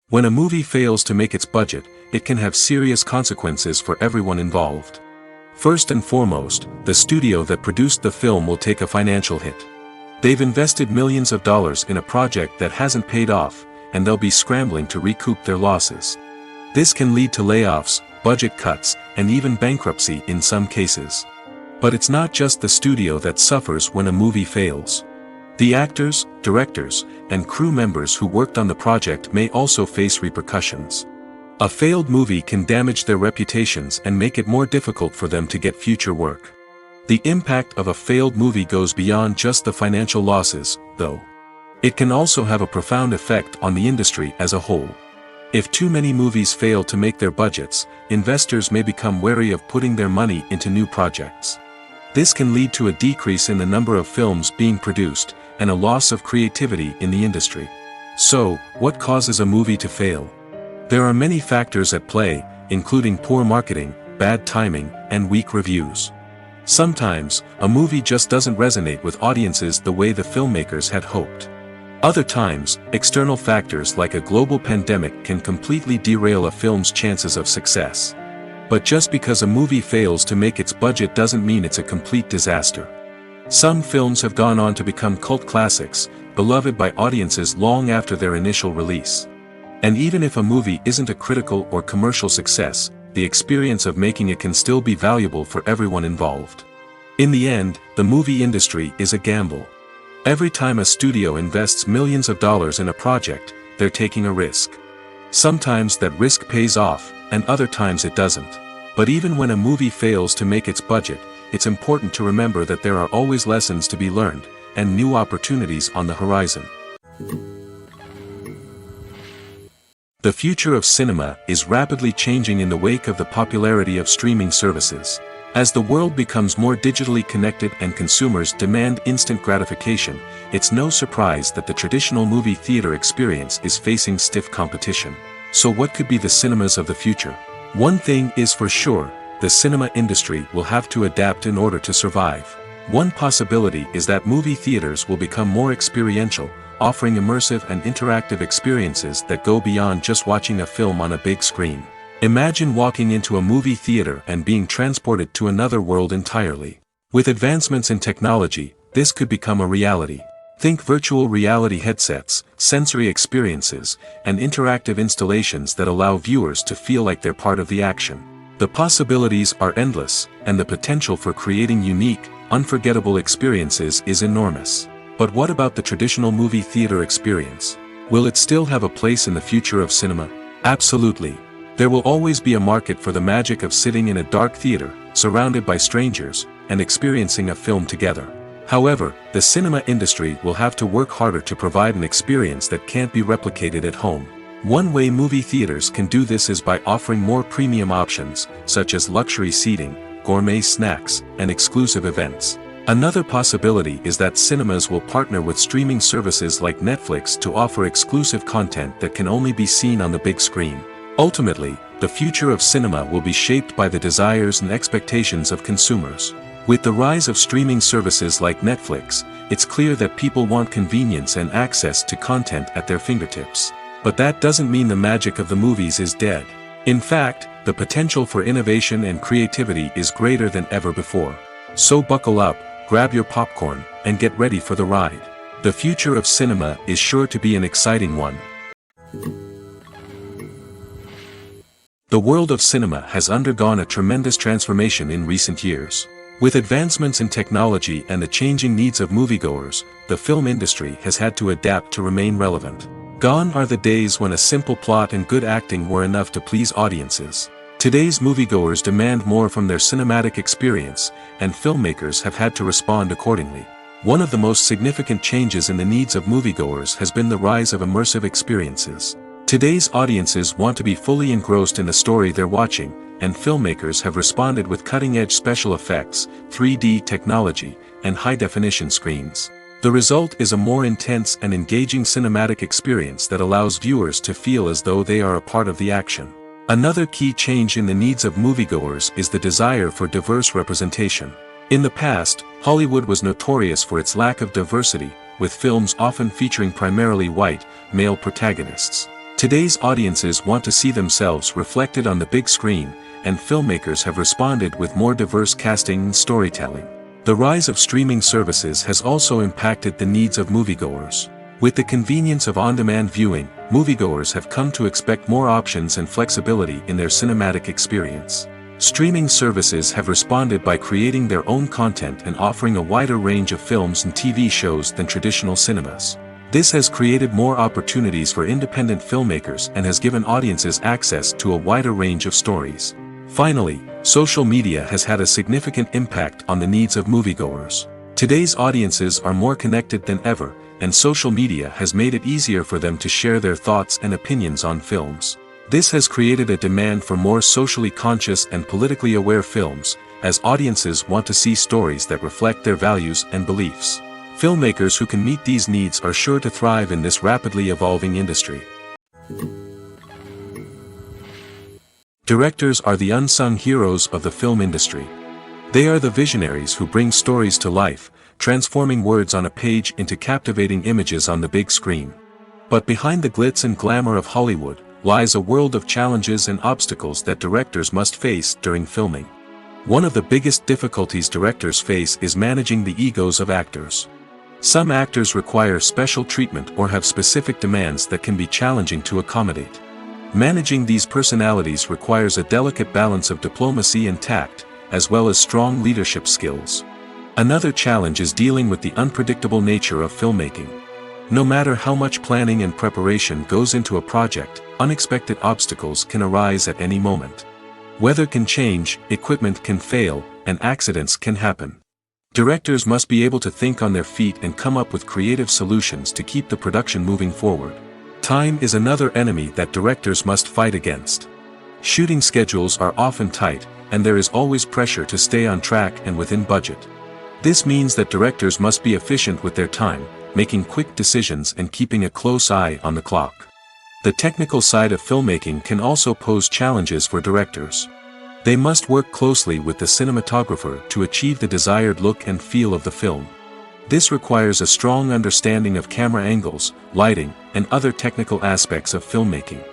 When a movie fails to make its budget, it can have serious consequences for everyone involved. First and foremost, the studio that produced the film will take a financial hit. They've invested millions of dollars in a project that hasn't paid off, and they'll be scrambling to recoup their losses. This can lead to layoffs, budget cuts, and even bankruptcy in some cases. But it's not just the studio that suffers when a movie fails. The actors, directors, and crew members who worked on the project may also face repercussions. A failed movie can damage their reputations and make it more difficult for them to get future work. The impact of a failed movie goes beyond just the financial losses, though. It can also have a profound effect on the industry as a whole. If too many movies fail to make their budgets, investors may become wary of putting their money into new projects. This can lead to a decrease in the number of films being produced, and a loss of creativity in the industry. So, what causes a movie to fail? There are many factors at play, including poor marketing, bad timing, and weak reviews. Sometimes, a movie just doesn't resonate with audiences the way the filmmakers had hoped. Other times, external factors like a global pandemic can completely derail a film's chances of success. But just because a movie fails to make its budget doesn't mean it's a complete disaster. Some films have gone on to become cult classics, beloved by audiences long after their initial release. And even if a movie isn't a critical or commercial success, the experience of making it can still be valuable for everyone involved. In the end, the movie industry is a gamble. Every time a studio invests millions of dollars in a project, they're taking a risk. Sometimes that risk pays off, and other times it doesn't. But even when a movie fails to make its budget, it's important to remember that there are always lessons to be learned, and new opportunities on the horizon. The future of cinema is rapidly changing in the wake of the popularity of streaming services. As the world becomes more digitally connected and consumers demand instant gratification, it's no surprise that the traditional movie theater experience is facing stiff competition. So what could be the cinemas of the future? One thing is for sure, the cinema industry will have to adapt in order to survive. One possibility is that movie theaters will become more experiential, offering immersive and interactive experiences that go beyond just watching a film on a big screen. Imagine walking into a movie theater and being transported to another world entirely. With advancements in technology, this could become a reality. Think virtual reality headsets, sensory experiences, and interactive installations that allow viewers to feel like they're part of the action. The possibilities are endless, and the potential for creating unique, unforgettable experiences is enormous. But what about the traditional movie theater experience? Will it still have a place in the future of cinema? Absolutely. There will always be a market for the magic of sitting in a dark theater, surrounded by strangers, and experiencing a film together. However, the cinema industry will have to work harder to provide an experience that can't be replicated at home. One way movie theaters can do this is by offering more premium options, such as luxury seating, gourmet snacks, and exclusive events. Another possibility is that cinemas will partner with streaming services like Netflix to offer exclusive content that can only be seen on the big screen. Ultimately, the future of cinema will be shaped by the desires and expectations of consumers. With the rise of streaming services like Netflix, it's clear that people want convenience and access to content at their fingertips. But that doesn't mean the magic of the movies is dead. In fact, the potential for innovation and creativity is greater than ever before. So buckle up, grab your popcorn, and get ready for the ride. The future of cinema is sure to be an exciting one. The world of cinema has undergone a tremendous transformation in recent years. With advancements in technology and the changing needs of moviegoers, the film industry has had to adapt to remain relevant. Gone are the days when a simple plot and good acting were enough to please audiences. Today's moviegoers demand more from their cinematic experience, and filmmakers have had to respond accordingly. One of the most significant changes in the needs of moviegoers has been the rise of immersive experiences. Today's audiences want to be fully engrossed in the story they're watching, and filmmakers have responded with cutting-edge special effects, 3D technology, and high-definition screens. The result is a more intense and engaging cinematic experience that allows viewers to feel as though they are a part of the action. Another key change in the needs of moviegoers is the desire for diverse representation. In the past, Hollywood was notorious for its lack of diversity, with films often featuring primarily white, male protagonists. Today's audiences want to see themselves reflected on the big screen, and filmmakers have responded with more diverse casting and storytelling. The rise of streaming services has also impacted the needs of moviegoers. With the convenience of on-demand viewing, moviegoers have come to expect more options and flexibility in their cinematic experience. Streaming services have responded by creating their own content and offering a wider range of films and TV shows than traditional cinemas. This has created more opportunities for independent filmmakers and has given audiences access to a wider range of stories. Finally, social media has had a significant impact on the needs of moviegoers. Today's audiences are more connected than ever, and social media has made it easier for them to share their thoughts and opinions on films. This has created a demand for more socially conscious and politically aware films, as audiences want to see stories that reflect their values and beliefs. Filmmakers who can meet these needs are sure to thrive in this rapidly evolving industry. Directors are the unsung heroes of the film industry. They are the visionaries who bring stories to life, transforming words on a page into captivating images on the big screen. But behind the glitz and glamour of Hollywood lies a world of challenges and obstacles that directors must face during filming. One of the biggest difficulties directors face is managing the egos of actors. Some actors require special treatment or have specific demands that can be challenging to accommodate. Managing these personalities requires a delicate balance of diplomacy and tact, as well as strong leadership skills. Another challenge is dealing with the unpredictable nature of filmmaking. No matter how much planning and preparation goes into a project, unexpected obstacles can arise at any moment. Weather can change, equipment can fail, and accidents can happen. Directors must be able to think on their feet and come up with creative solutions to keep the production moving forward. Time is another enemy that directors must fight against. Shooting schedules are often tight, and there is always pressure to stay on track and within budget. This means that directors must be efficient with their time, making quick decisions and keeping a close eye on the clock. The technical side of filmmaking can also pose challenges for directors. They must work closely with the cinematographer to achieve the desired look and feel of the film. This requires a strong understanding of camera angles, lighting, and other technical aspects of filmmaking.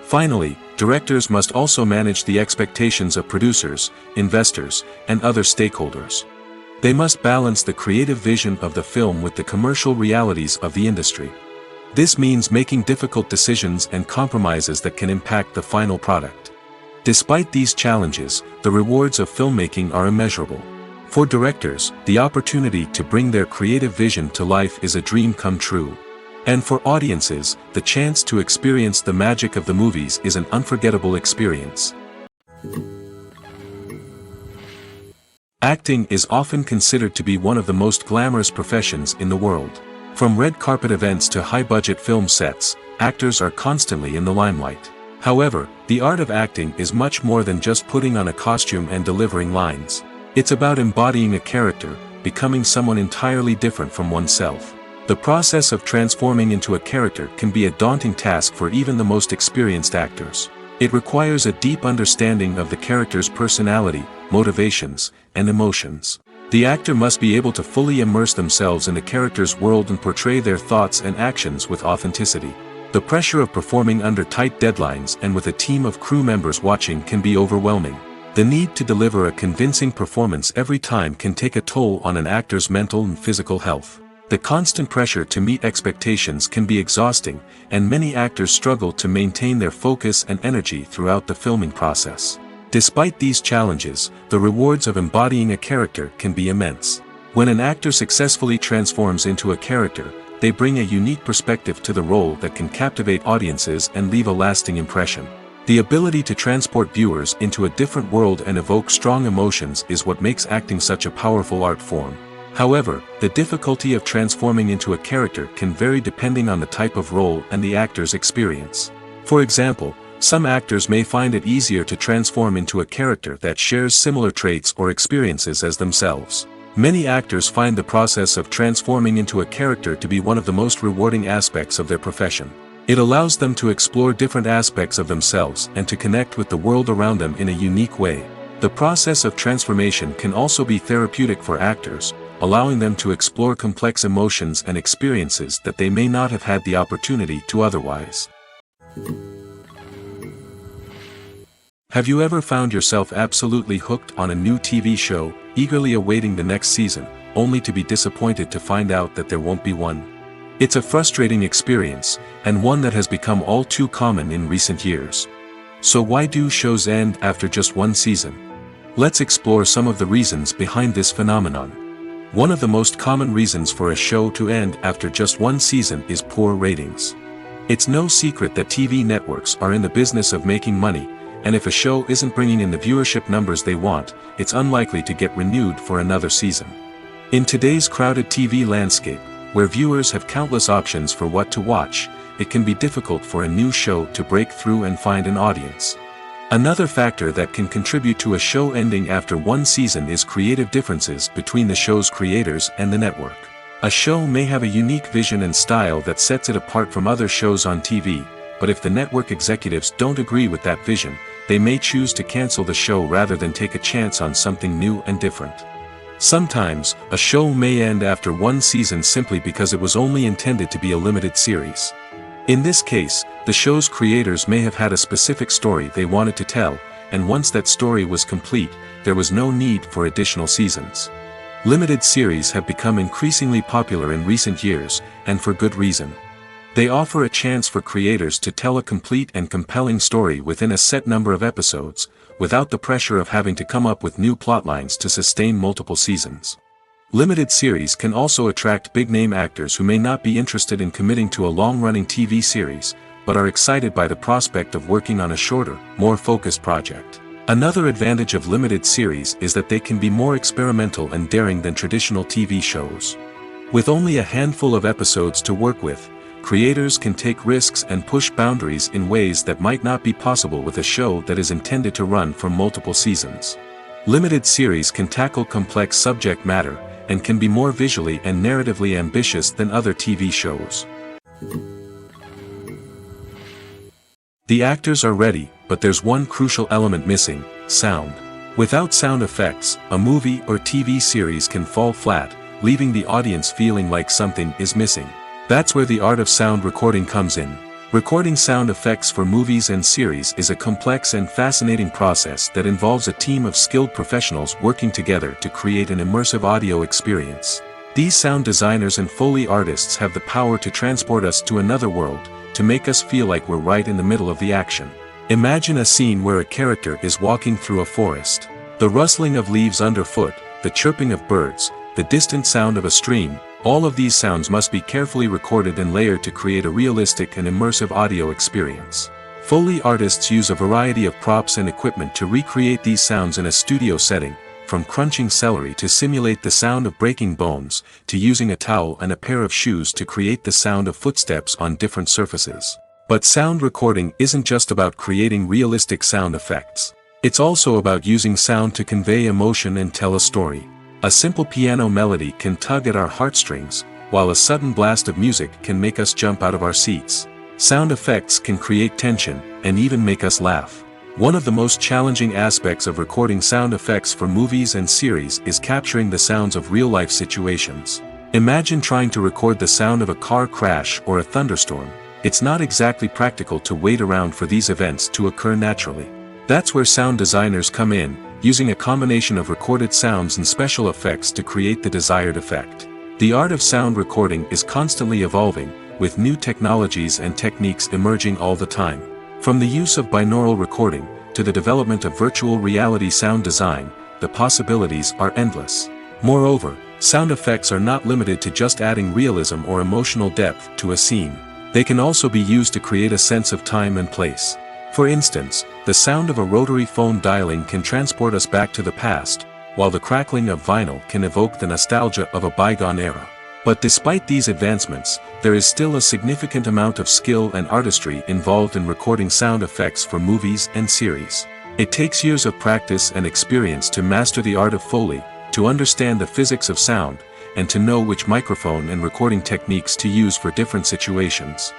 Finally, directors must also manage the expectations of producers, investors, and other stakeholders. They must balance the creative vision of the film with the commercial realities of the industry. This means making difficult decisions and compromises that can impact the final product. Despite these challenges, the rewards of filmmaking are immeasurable. For directors, the opportunity to bring their creative vision to life is a dream come true. And for audiences, the chance to experience the magic of the movies is an unforgettable experience. Acting is often considered to be one of the most glamorous professions in the world. From red carpet events to high-budget film sets, actors are constantly in the limelight. However, the art of acting is much more than just putting on a costume and delivering lines. It's about embodying a character, becoming someone entirely different from oneself. The process of transforming into a character can be a daunting task for even the most experienced actors. It requires a deep understanding of the character's personality, motivations, and emotions. The actor must be able to fully immerse themselves in the character's world and portray their thoughts and actions with authenticity. The pressure of performing under tight deadlines and with a team of crew members watching can be overwhelming. The need to deliver a convincing performance every time can take a toll on an actor's mental and physical health. The constant pressure to meet expectations can be exhausting, and many actors struggle to maintain their focus and energy throughout the filming process. Despite these challenges, the rewards of embodying a character can be immense. When an actor successfully transforms into a character, they bring a unique perspective to the role that can captivate audiences and leave a lasting impression. The ability to transport viewers into a different world and evoke strong emotions is what makes acting such a powerful art form. However, the difficulty of transforming into a character can vary depending on the type of role and the actor's experience. For example, some actors may find it easier to transform into a character that shares similar traits or experiences as themselves. Many actors find the process of transforming into a character to be one of the most rewarding aspects of their profession. It allows them to explore different aspects of themselves and to connect with the world around them in a unique way. The process of transformation can also be therapeutic for actors, allowing them to explore complex emotions and experiences that they may not have had the opportunity to otherwise. Have you ever found yourself absolutely hooked on a new TV show, eagerly awaiting the next season, only to be disappointed to find out that there won't be one? It's a frustrating experience, and one that has become all too common in recent years. So why do shows end after just one season? Let's explore some of the reasons behind this phenomenon. One of the most common reasons for a show to end after just one season is poor ratings. It's no secret that TV networks are in the business of making money, and if a show isn't bringing in the viewership numbers they want, it's unlikely to get renewed for another season. In today's crowded TV landscape, where viewers have countless options for what to watch, it can be difficult for a new show to break through and find an audience. Another factor that can contribute to a show ending after one season is creative differences between the show's creators and the network. A show may have a unique vision and style that sets it apart from other shows on TV, but if the network executives don't agree with that vision, they may choose to cancel the show rather than take a chance on something new and different. Sometimes, a show may end after one season simply because it was only intended to be a limited series. In this case, the show's creators may have had a specific story they wanted to tell, and once that story was complete, there was no need for additional seasons. Limited series have become increasingly popular in recent years, and for good reason. They offer a chance for creators to tell a complete and compelling story within a set number of episodes, without the pressure of having to come up with new plotlines to sustain multiple seasons. Limited series can also attract big-name actors who may not be interested in committing to a long-running TV series, but are excited by the prospect of working on a shorter, more focused project. Another advantage of limited series is that they can be more experimental and daring than traditional TV shows. With only a handful of episodes to work with, creators can take risks and push boundaries in ways that might not be possible with a show that is intended to run for multiple seasons. Limited series can tackle complex subject matter, and can be more visually and narratively ambitious than other TV shows. The actors are ready, but there's one crucial element missing: sound. Without sound effects, a movie or TV series can fall flat, leaving the audience feeling like something is missing. That's where the art of sound recording comes in. Recording sound effects for movies and series is a complex and fascinating process that involves a team of skilled professionals working together to create an immersive audio experience. These sound designers and Foley artists have the power to transport us to another world, to make us feel like we're right in the middle of the action. Imagine a scene where a character is walking through a forest. The rustling of leaves underfoot, the chirping of birds, the distant sound of a stream, all of these sounds must be carefully recorded and layered to create a realistic and immersive audio experience. Foley artists use a variety of props and equipment to recreate these sounds in a studio setting, from crunching celery to simulate the sound of breaking bones, to using a towel and a pair of shoes to create the sound of footsteps on different surfaces. But sound recording isn't just about creating realistic sound effects. It's also about using sound to convey emotion and tell a story. A simple piano melody can tug at our heartstrings, while a sudden blast of music can make us jump out of our seats. Sound effects can create tension, and even make us laugh. One of the most challenging aspects of recording sound effects for movies and series is capturing the sounds of real-life situations. Imagine trying to record the sound of a car crash or a thunderstorm. It's not exactly practical to wait around for these events to occur naturally. That's where sound designers come in, using a combination of recorded sounds and special effects to create the desired effect. The art of sound recording is constantly evolving, with new technologies and techniques emerging all the time. From the use of binaural recording, to the development of virtual reality sound design, the possibilities are endless. Moreover, sound effects are not limited to just adding realism or emotional depth to a scene. They can also be used to create a sense of time and place. For instance, the sound of a rotary phone dialing can transport us back to the past, while the crackling of vinyl can evoke the nostalgia of a bygone era. But despite these advancements, there is still a significant amount of skill and artistry involved in recording sound effects for movies and series. It takes years of practice and experience to master the art of Foley, to understand the physics of sound, and to know which microphone and recording techniques to use for different situations.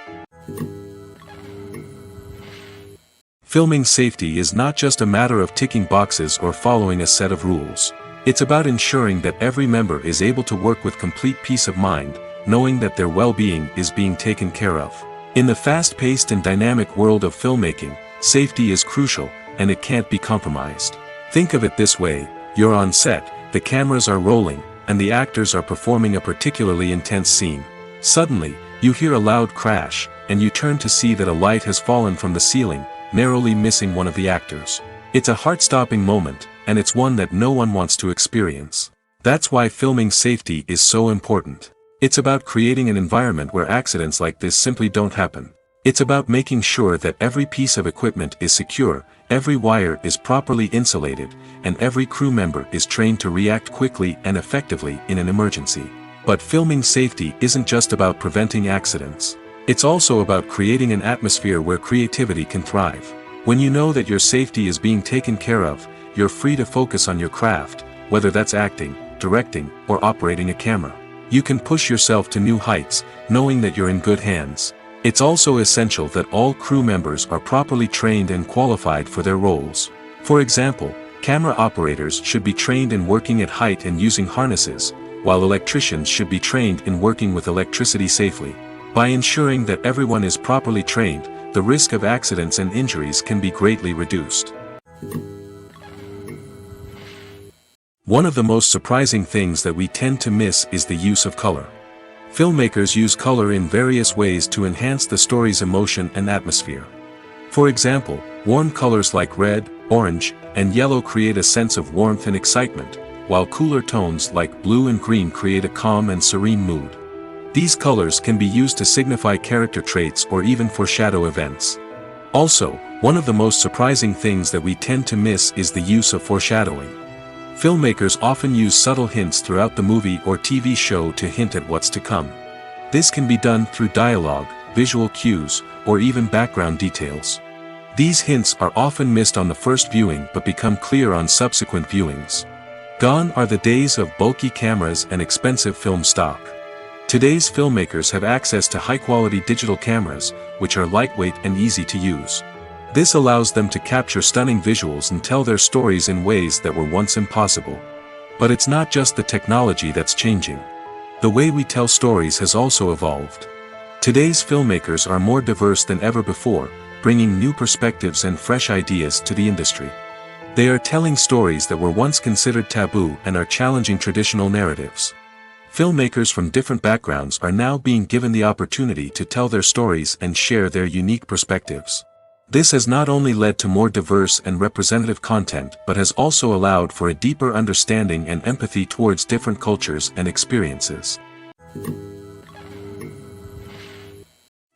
Filming safety is not just a matter of ticking boxes or following a set of rules. It's about ensuring that every member is able to work with complete peace of mind, knowing that their well-being is being taken care of. In the fast-paced and dynamic world of filmmaking, safety is crucial, and it can't be compromised. Think of it this way: you're on set, the cameras are rolling, and the actors are performing a particularly intense scene. Suddenly, you hear a loud crash, and you turn to see that a light has fallen from the ceiling, narrowly missing one of the actors. It's a heart-stopping moment, and it's one that no one wants to experience. That's why filming safety is so important. It's about creating an environment where accidents like this simply don't happen. It's about making sure that every piece of equipment is secure, every wire is properly insulated, and every crew member is trained to react quickly and effectively in an emergency. But filming safety isn't just about preventing accidents. It's also about creating an atmosphere where creativity can thrive. When you know that your safety is being taken care of, you're free to focus on your craft, whether that's acting, directing, or operating a camera. You can push yourself to new heights, knowing that you're in good hands. It's also essential that all crew members are properly trained and qualified for their roles. For example, camera operators should be trained in working at height and using harnesses, while electricians should be trained in working with electricity safely. By ensuring that everyone is properly trained, the risk of accidents and injuries can be greatly reduced. One of the most surprising things that we tend to miss is the use of color. Filmmakers use color in various ways to enhance the story's emotion and atmosphere. For example, warm colors like red, orange, and yellow create a sense of warmth and excitement, while cooler tones like blue and green create a calm and serene mood. These colors can be used to signify character traits or even foreshadow events. Also, one of the most surprising things that we tend to miss is the use of foreshadowing. Filmmakers often use subtle hints throughout the movie or TV show to hint at what's to come. This can be done through dialogue, visual cues, or even background details. These hints are often missed on the first viewing but become clear on subsequent viewings. Gone are the days of bulky cameras and expensive film stock. Today's filmmakers have access to high-quality digital cameras, which are lightweight and easy to use. This allows them to capture stunning visuals and tell their stories in ways that were once impossible. But it's not just the technology that's changing. The way we tell stories has also evolved. Today's filmmakers are more diverse than ever before, bringing new perspectives and fresh ideas to the industry. They are telling stories that were once considered taboo and are challenging traditional narratives. Filmmakers from different backgrounds are now being given the opportunity to tell their stories and share their unique perspectives. This has not only led to more diverse and representative content but has also allowed for a deeper understanding and empathy towards different cultures and experiences.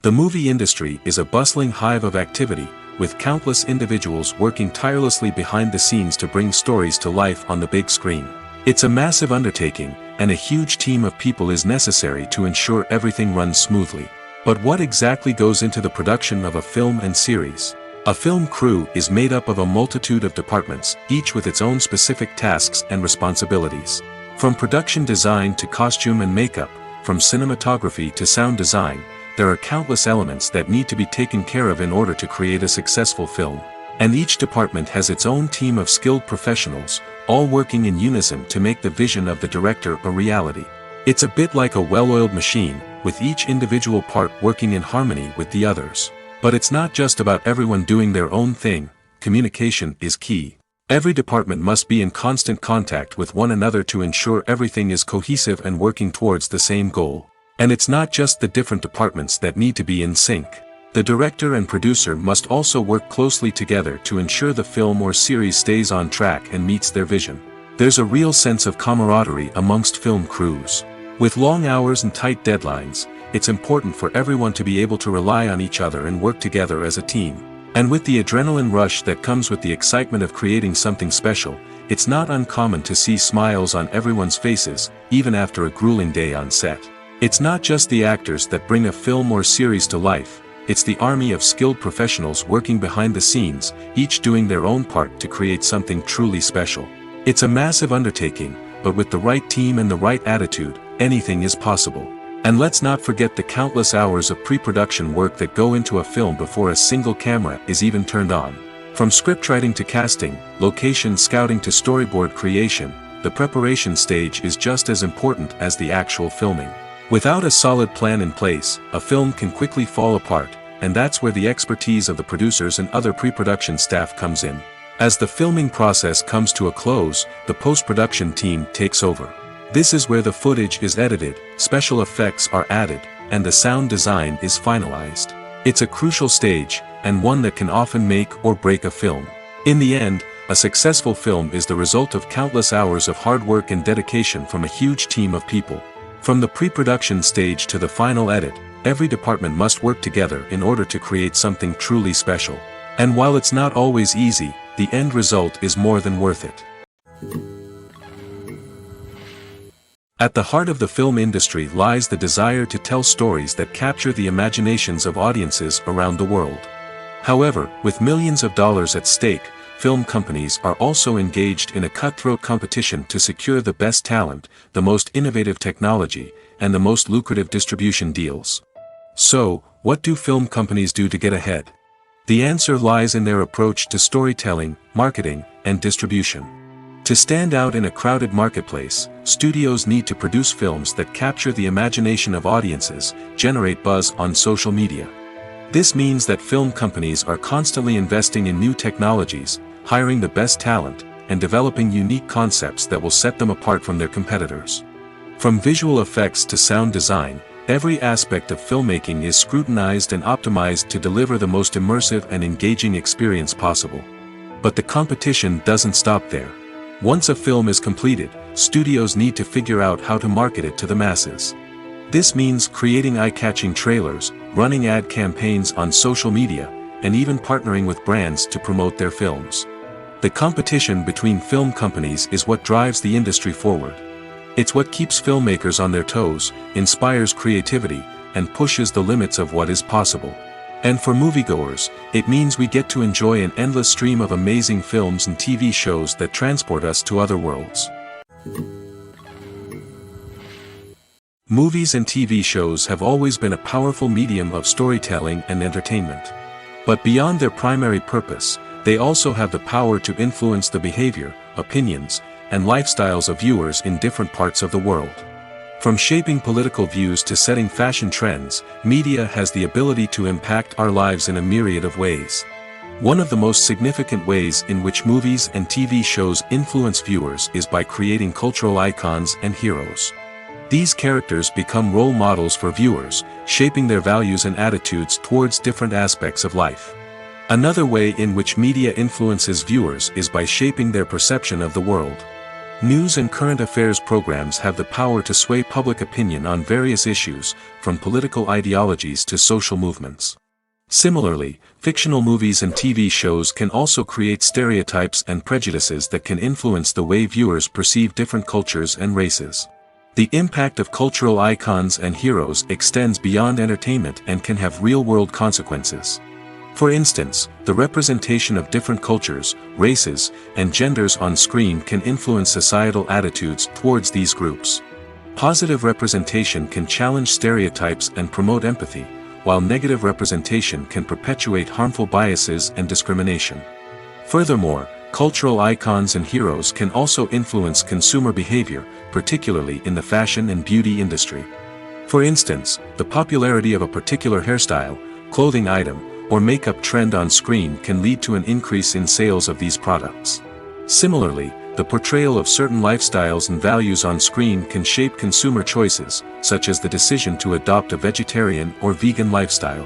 The movie industry is a bustling hive of activity, with countless individuals working tirelessly behind the scenes to bring stories to life on the big screen. It's a massive undertaking, and a huge team of people is necessary to ensure everything runs smoothly. But what exactly goes into the production of a film and series? A film crew is made up of a multitude of departments, each with its own specific tasks and responsibilities. From production design to costume and makeup, from cinematography to sound design, there are countless elements that need to be taken care of in order to create a successful film. And each department has its own team of skilled professionals, all working in unison to make the vision of the director a reality. It's a bit like a well-oiled machine, with each individual part working in harmony with the others. But it's not just about everyone doing their own thing. Communication is key. Every department must be in constant contact with one another to ensure everything is cohesive and working towards the same goal. And it's not just the different departments that need to be in sync. The director and producer must also work closely together to ensure the film or series stays on track and meets their vision. There's a real sense of camaraderie amongst film crews. With long hours and tight deadlines, it's important for everyone to be able to rely on each other and work together as a team. And with the adrenaline rush that comes with the excitement of creating something special, it's not uncommon to see smiles on everyone's faces, even after a grueling day on set. It's not just the actors that bring a film or series to life. It's the army of skilled professionals working behind the scenes, each doing their own part to create something truly special. It's a massive undertaking, but with the right team and the right attitude, anything is possible. And let's not forget the countless hours of pre-production work that go into a film before a single camera is even turned on. From scriptwriting to casting, location scouting to storyboard creation, the preparation stage is just as important as the actual filming. Without a solid plan in place, a film can quickly fall apart, and that's where the expertise of the producers and other pre-production staff comes in. As the filming process comes to a close, the post-production team takes over. This is where the footage is edited, special effects are added, and the sound design is finalized. It's a crucial stage, and one that can often make or break a film. In the end, a successful film is the result of countless hours of hard work and dedication from a huge team of people. From the pre-production stage to the final edit, every department must work together in order to create something truly special. And while it's not always easy, the end result is more than worth it. At the heart of the film industry lies the desire to tell stories that capture the imaginations of audiences around the world. However, with millions of dollars at stake, film companies are also engaged in a cutthroat competition to secure the best talent, the most innovative technology, and the most lucrative distribution deals. So, what do film companies do to get ahead? The answer lies in their approach to storytelling, marketing, and distribution. To stand out in a crowded marketplace, studios need to produce films that capture the imagination of audiences, generate buzz on social media. This means that film companies are constantly investing in new technologies, hiring the best talent, and developing unique concepts that will set them apart from their competitors. From visual effects to sound design, every aspect of filmmaking is scrutinized and optimized to deliver the most immersive and engaging experience possible. But the competition doesn't stop there. Once a film is completed, studios need to figure out how to market it to the masses. This means creating eye-catching trailers, running ad campaigns on social media, and even partnering with brands to promote their films. The competition between film companies is what drives the industry forward. It's what keeps filmmakers on their toes, inspires creativity, and pushes the limits of what is possible. And for moviegoers, it means we get to enjoy an endless stream of amazing films and TV shows that transport us to other worlds. Movies and TV shows have always been a powerful medium of storytelling and entertainment. But beyond their primary purpose, they also have the power to influence the behavior, opinions, and lifestyles of viewers in different parts of the world. From shaping political views to setting fashion trends, media has the ability to impact our lives in a myriad of ways. One of the most significant ways in which movies and TV shows influence viewers is by creating cultural icons and heroes. These characters become role models for viewers, shaping their values and attitudes towards different aspects of life. Another way in which media influences viewers is by shaping their perception of the world. News and current affairs programs have the power to sway public opinion on various issues, from political ideologies to social movements. Similarly, fictional movies and TV shows can also create stereotypes and prejudices that can influence the way viewers perceive different cultures and races. The impact of cultural icons and heroes extends beyond entertainment and can have real-world consequences. For instance, the representation of different cultures, races, and genders on screen can influence societal attitudes towards these groups. Positive representation can challenge stereotypes and promote empathy, while negative representation can perpetuate harmful biases and discrimination. Furthermore, cultural icons and heroes can also influence consumer behavior, particularly in the fashion and beauty industry. For instance, the popularity of a particular hairstyle, clothing item, or makeup trend on screen can lead to an increase in sales of these products. Similarly, the portrayal of certain lifestyles and values on screen can shape consumer choices, such as the decision to adopt a vegetarian or vegan lifestyle.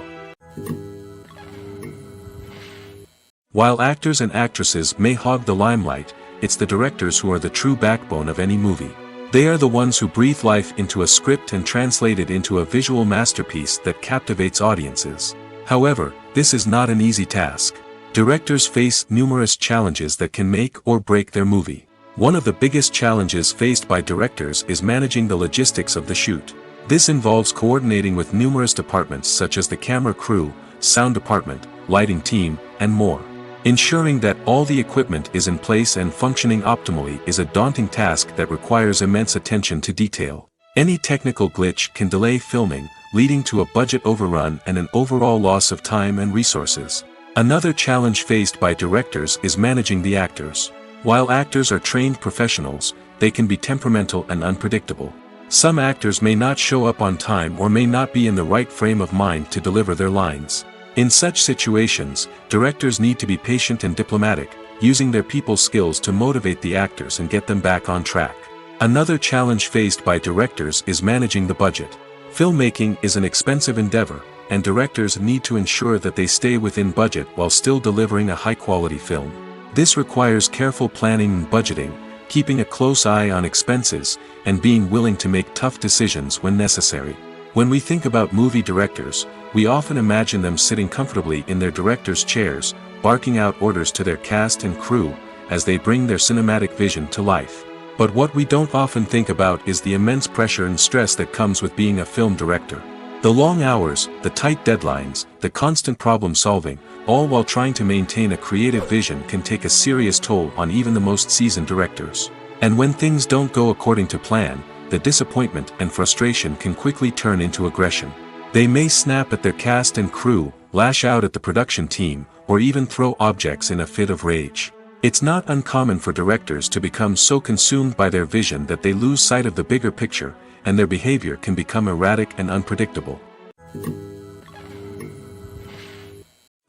While actors and actresses may hog the limelight, it's the directors who are the true backbone of any movie. They are the ones who breathe life into a script and translate it into a visual masterpiece that captivates audiences. However, this is not an easy task. Directors face numerous challenges that can make or break their movie. One of the biggest challenges faced by directors is managing the logistics of the shoot. This involves coordinating with numerous departments such as the camera crew, sound department, lighting team, and more. Ensuring that all the equipment is in place and functioning optimally is a daunting task that requires immense attention to detail. Any technical glitch can delay filming, leading to a budget overrun and an overall loss of time and resources. Another challenge faced by directors is managing the actors. While actors are trained professionals, they can be temperamental and unpredictable. Some actors may not show up on time or may not be in the right frame of mind to deliver their lines. In such situations, directors need to be patient and diplomatic, using their people skills to motivate the actors and get them back on track. Another challenge faced by directors is managing the budget. Filmmaking is an expensive endeavor, and directors need to ensure that they stay within budget while still delivering a high-quality film. This requires careful planning and budgeting, keeping a close eye on expenses, and being willing to make tough decisions when necessary. When we think about movie directors, we often imagine them sitting comfortably in their director's chairs, barking out orders to their cast and crew, as they bring their cinematic vision to life. But what we don't often think about is the immense pressure and stress that comes with being a film director. The long hours, the tight deadlines, the constant problem solving, all while trying to maintain a creative vision can take a serious toll on even the most seasoned directors. And when things don't go according to plan, the disappointment and frustration can quickly turn into aggression. They may snap at their cast and crew, lash out at the production team, or even throw objects in a fit of rage. It's not uncommon for directors to become so consumed by their vision that they lose sight of the bigger picture, and their behavior can become erratic and unpredictable.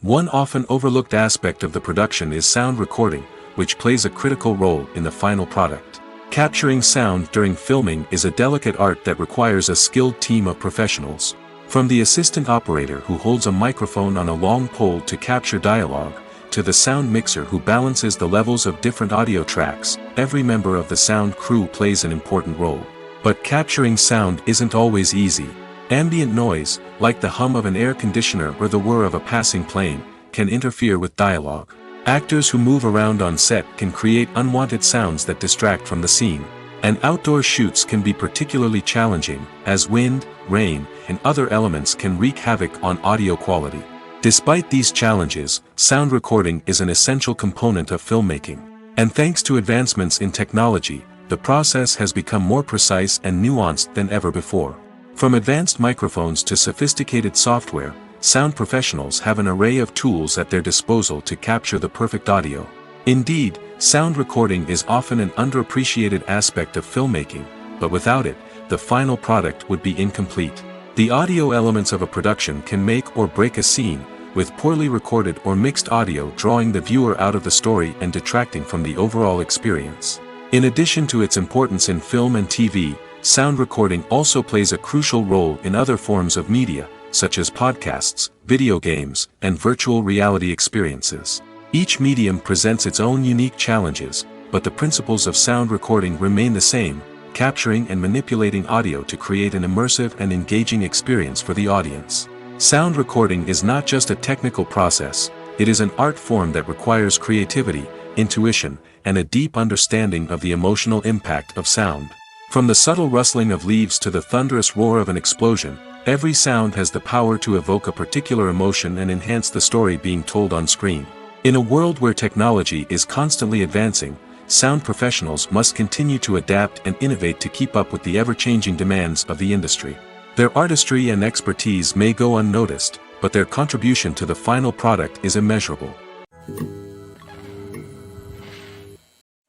One often overlooked aspect of the production is sound recording, which plays a critical role in the final product. Capturing sound during filming is a delicate art that requires a skilled team of professionals. From the assistant operator who holds a microphone on a long pole to capture dialogue, to the sound mixer who balances the levels of different audio tracks, every member of the sound crew plays an important role. But capturing sound isn't always easy. Ambient noise, like the hum of an air conditioner or the whir of a passing plane, can interfere with dialogue. Actors who move around on set can create unwanted sounds that distract from the scene. And outdoor shoots can be particularly challenging, as wind, rain, and other elements can wreak havoc on audio quality. Despite these challenges, sound recording is an essential component of filmmaking. And thanks to advancements in technology, the process has become more precise and nuanced than ever before. From advanced microphones to sophisticated software, sound professionals have an array of tools at their disposal to capture the perfect audio. Indeed, sound recording is often an underappreciated aspect of filmmaking, but without it, the final product would be incomplete. The audio elements of a production can make or break a scene, with poorly recorded or mixed audio drawing the viewer out of the story and detracting from the overall experience. In addition to its importance in film and TV, sound recording also plays a crucial role in other forms of media, such as podcasts, video games, and virtual reality experiences. Each medium presents its own unique challenges, but the principles of sound recording remain the same, capturing and manipulating audio to create an immersive and engaging experience for the audience. Sound recording is not just a technical process, it is an art form that requires creativity, intuition, and a deep understanding of the emotional impact of sound. From the subtle rustling of leaves to the thunderous roar of an explosion, every sound has the power to evoke a particular emotion and enhance the story being told on screen. In a world where technology is constantly advancing, sound professionals must continue to adapt and innovate to keep up with the ever-changing demands of the industry. Their artistry and expertise may go unnoticed, but their contribution to the final product is immeasurable.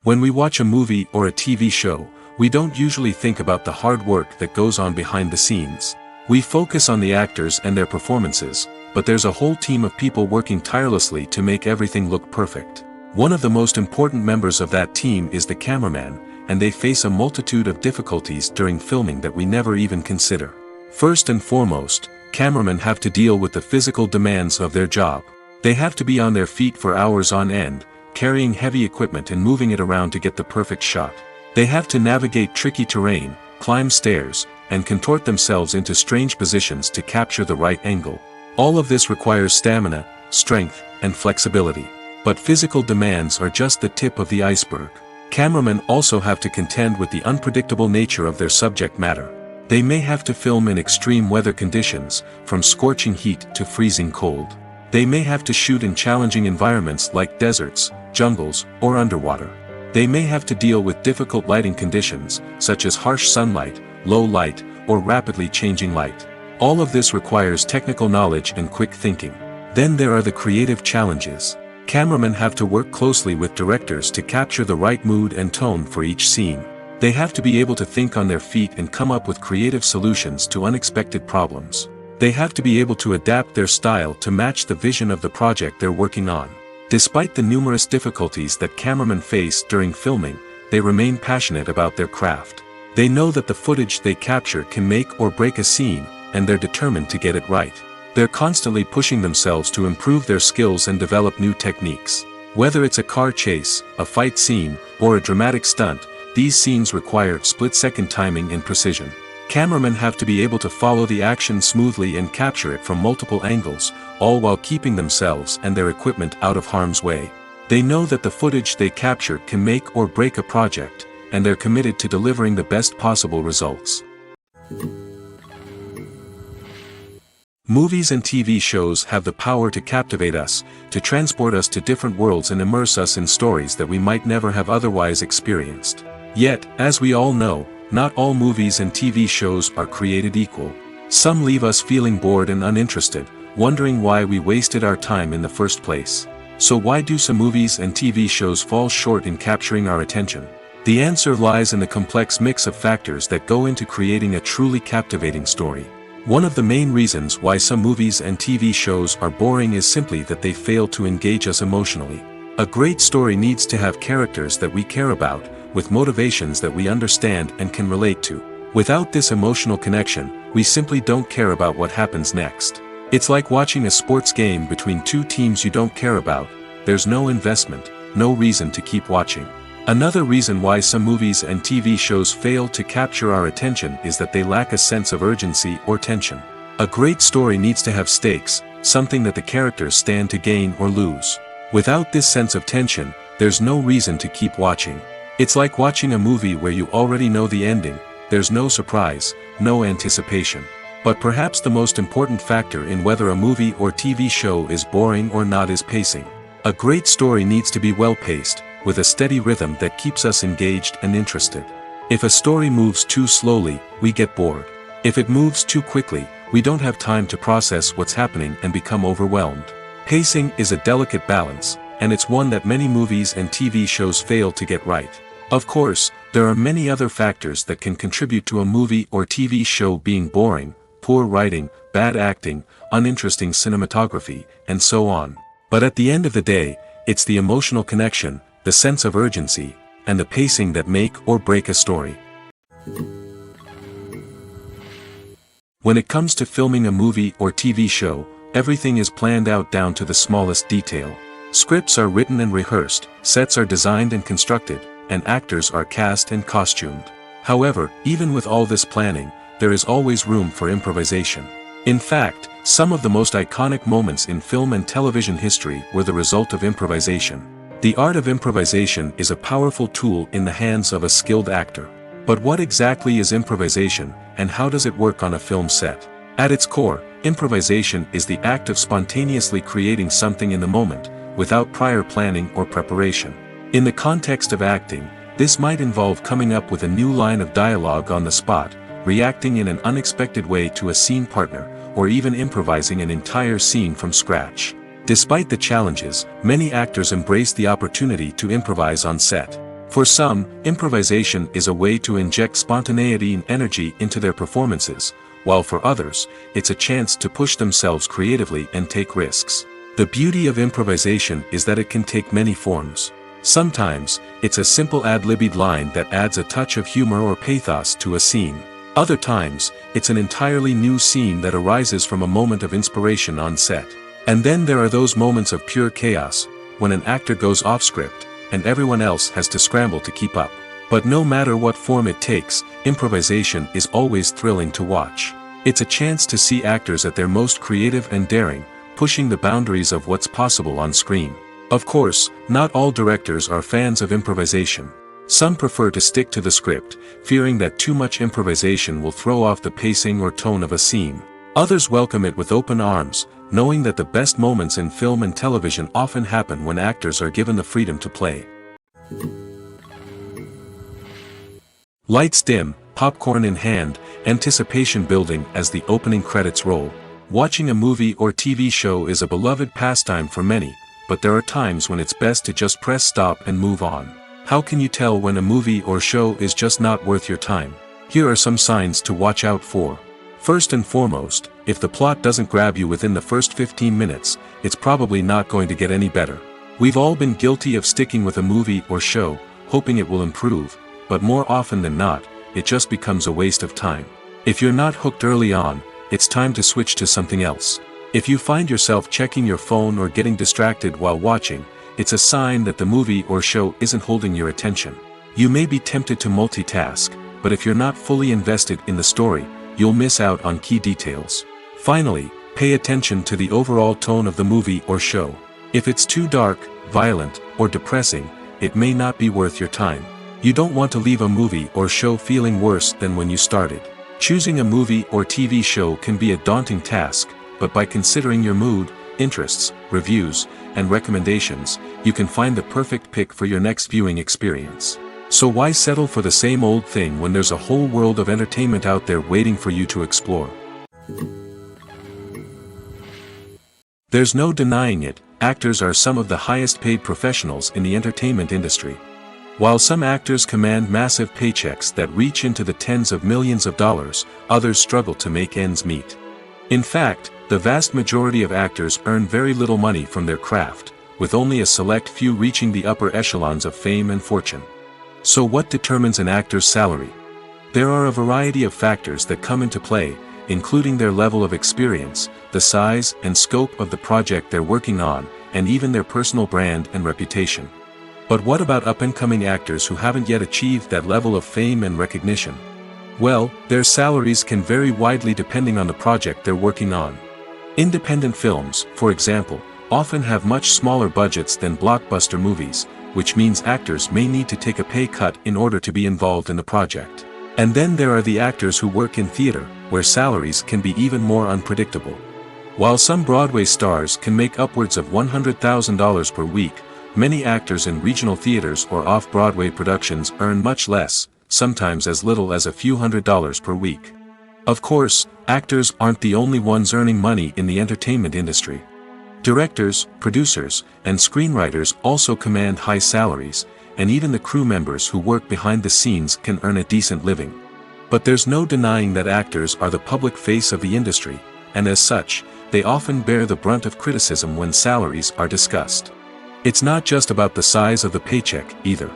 When we watch a movie or a TV show, we don't usually think about the hard work that goes on behind the scenes. We focus on the actors and their performances, but there's a whole team of people working tirelessly to make everything look perfect. One of the most important members of that team is the cameraman, and they face a multitude of difficulties during filming that we never even consider. First and foremost, cameramen have to deal with the physical demands of their job. They have to be on their feet for hours on end, carrying heavy equipment and moving it around to get the perfect shot. They have to navigate tricky terrain, climb stairs, and contort themselves into strange positions to capture the right angle. All of this requires stamina, strength, and flexibility. But physical demands are just the tip of the iceberg. Cameramen also have to contend with the unpredictable nature of their subject matter. They may have to film in extreme weather conditions, from scorching heat to freezing cold. They may have to shoot in challenging environments like deserts, jungles, or underwater. They may have to deal with difficult lighting conditions, such as harsh sunlight, low light, or rapidly changing light. All of this requires technical knowledge and quick thinking. Then there are the creative challenges. Cameramen have to work closely with directors to capture the right mood and tone for each scene. They have to be able to think on their feet and come up with creative solutions to unexpected problems. They have to be able to adapt their style to match the vision of the project they're working on. Despite the numerous difficulties that cameramen face during filming, they remain passionate about their craft. They know that the footage they capture can make or break a scene, and they're determined to get it right. They're constantly pushing themselves to improve their skills and develop new techniques. Whether it's a car chase, a fight scene, or a dramatic stunt, these scenes require split-second timing and precision. Cameramen have to be able to follow the action smoothly and capture it from multiple angles, all while keeping themselves and their equipment out of harm's way. They know that the footage they capture can make or break a project, and they're committed to delivering the best possible results. Movies and TV shows have the power to captivate us, to transport us to different worlds and immerse us in stories that we might never have otherwise experienced. Yet, as we all know, not all movies and TV shows are created equal. Some leave us feeling bored and uninterested, wondering why we wasted our time in the first place. So why do some movies and TV shows fall short in capturing our attention? The answer lies in the complex mix of factors that go into creating a truly captivating story. One of the main reasons why some movies and TV shows are boring is simply that they fail to engage us emotionally. A great story needs to have characters that we care about, with motivations that we understand and can relate to. Without this emotional connection, we simply don't care about what happens next. It's like watching a sports game between two teams you don't care about. There's no investment, no reason to keep watching. Another reason why some movies and TV shows fail to capture our attention is that they lack a sense of urgency or tension. A great story needs to have stakes, something that the characters stand to gain or lose. Without this sense of tension, there's no reason to keep watching. It's like watching a movie where you already know the ending, there's no surprise, no anticipation. But perhaps the most important factor in whether a movie or TV show is boring or not is pacing. A great story needs to be well-paced, with a steady rhythm that keeps us engaged and interested. If a story moves too slowly, we get bored. If it moves too quickly, we don't have time to process what's happening and become overwhelmed. Pacing is a delicate balance, and it's one that many movies and TV shows fail to get right. Of course, there are many other factors that can contribute to a movie or TV show being boring: poor writing, bad acting, uninteresting cinematography, and so on. But at the end of the day, it's the emotional connection, the sense of urgency, and the pacing that make or break a story. When it comes to filming a movie or TV show, everything is planned out down to the smallest detail. Scripts are written and rehearsed, sets are designed and constructed, and actors are cast and costumed. However, even with all this planning, there is always room for improvisation. In fact, some of the most iconic moments in film and television history were the result of improvisation. The art of improvisation is a powerful tool in the hands of a skilled actor. But what exactly is improvisation, and how does it work on a film set? At its core, improvisation is the act of spontaneously creating something in the moment, without prior planning or preparation. In the context of acting, this might involve coming up with a new line of dialogue on the spot, reacting in an unexpected way to a scene partner, or even improvising an entire scene from scratch. Despite the challenges, many actors embrace the opportunity to improvise on set. For some, improvisation is a way to inject spontaneity and energy into their performances, while for others, it's a chance to push themselves creatively and take risks. The beauty of improvisation is that it can take many forms. Sometimes, it's a simple ad-libbed line that adds a touch of humor or pathos to a scene. Other times, it's an entirely new scene that arises from a moment of inspiration on set. And then there are those moments of pure chaos, when an actor goes off script, and everyone else has to scramble to keep up. But no matter what form it takes, improvisation is always thrilling to watch. It's a chance to see actors at their most creative and daring, pushing the boundaries of what's possible on screen. Of course, not all directors are fans of improvisation. Some prefer to stick to the script, fearing that too much improvisation will throw off the pacing or tone of a scene. Others welcome it with open arms, knowing that the best moments in film and television often happen when actors are given the freedom to play. Lights dim, popcorn in hand, anticipation building as the opening credits roll. Watching a movie or TV show is a beloved pastime for many, but there are times when it's best to just press stop and move on. How can you tell when a movie or show is just not worth your time? Here are some signs to watch out for. First and foremost, if the plot doesn't grab you within the first 15 minutes, it's probably not going to get any better. We've all been guilty of sticking with a movie or show, hoping it will improve, but more often than not, it just becomes a waste of time. If you're not hooked early on, it's time to switch to something else. If you find yourself checking your phone or getting distracted while watching, it's a sign that the movie or show isn't holding your attention. You may be tempted to multitask, but if you're not fully invested in the story, you'll miss out on key details. Finally, pay attention to the overall tone of the movie or show. If it's too dark, violent, or depressing, it may not be worth your time. You don't want to leave a movie or show feeling worse than when you started. Choosing a movie or TV show can be a daunting task, but by considering your mood, interests, reviews, and recommendations, you can find the perfect pick for your next viewing experience. So why settle for the same old thing when there's a whole world of entertainment out there waiting for you to explore? There's no denying it, actors are some of the highest paid professionals in the entertainment industry. While some actors command massive paychecks that reach into the tens of millions of dollars, others struggle to make ends meet. In fact, the vast majority of actors earn very little money from their craft, with only a select few reaching the upper echelons of fame and fortune. So what determines an actor's salary? There are a variety of factors that come into play, including their level of experience, the size and scope of the project they're working on, and even their personal brand and reputation. But what about up-and-coming actors who haven't yet achieved that level of fame and recognition? Well, their salaries can vary widely depending on the project they're working on. Independent films, for example, often have much smaller budgets than blockbuster movies, which means actors may need to take a pay cut in order to be involved in the project. And then there are the actors who work in theater, where salaries can be even more unpredictable. While some Broadway stars can make upwards of $100,000 per week, many actors in regional theaters or off-Broadway productions earn much less, sometimes as little as a few $100s per week. Of course, actors aren't the only ones earning money in the entertainment industry. Directors, producers, and screenwriters also command high salaries, and even the crew members who work behind the scenes can earn a decent living. But there's no denying that actors are the public face of the industry, and as such, they often bear the brunt of criticism when salaries are discussed. It's not just about the size of the paycheck, either.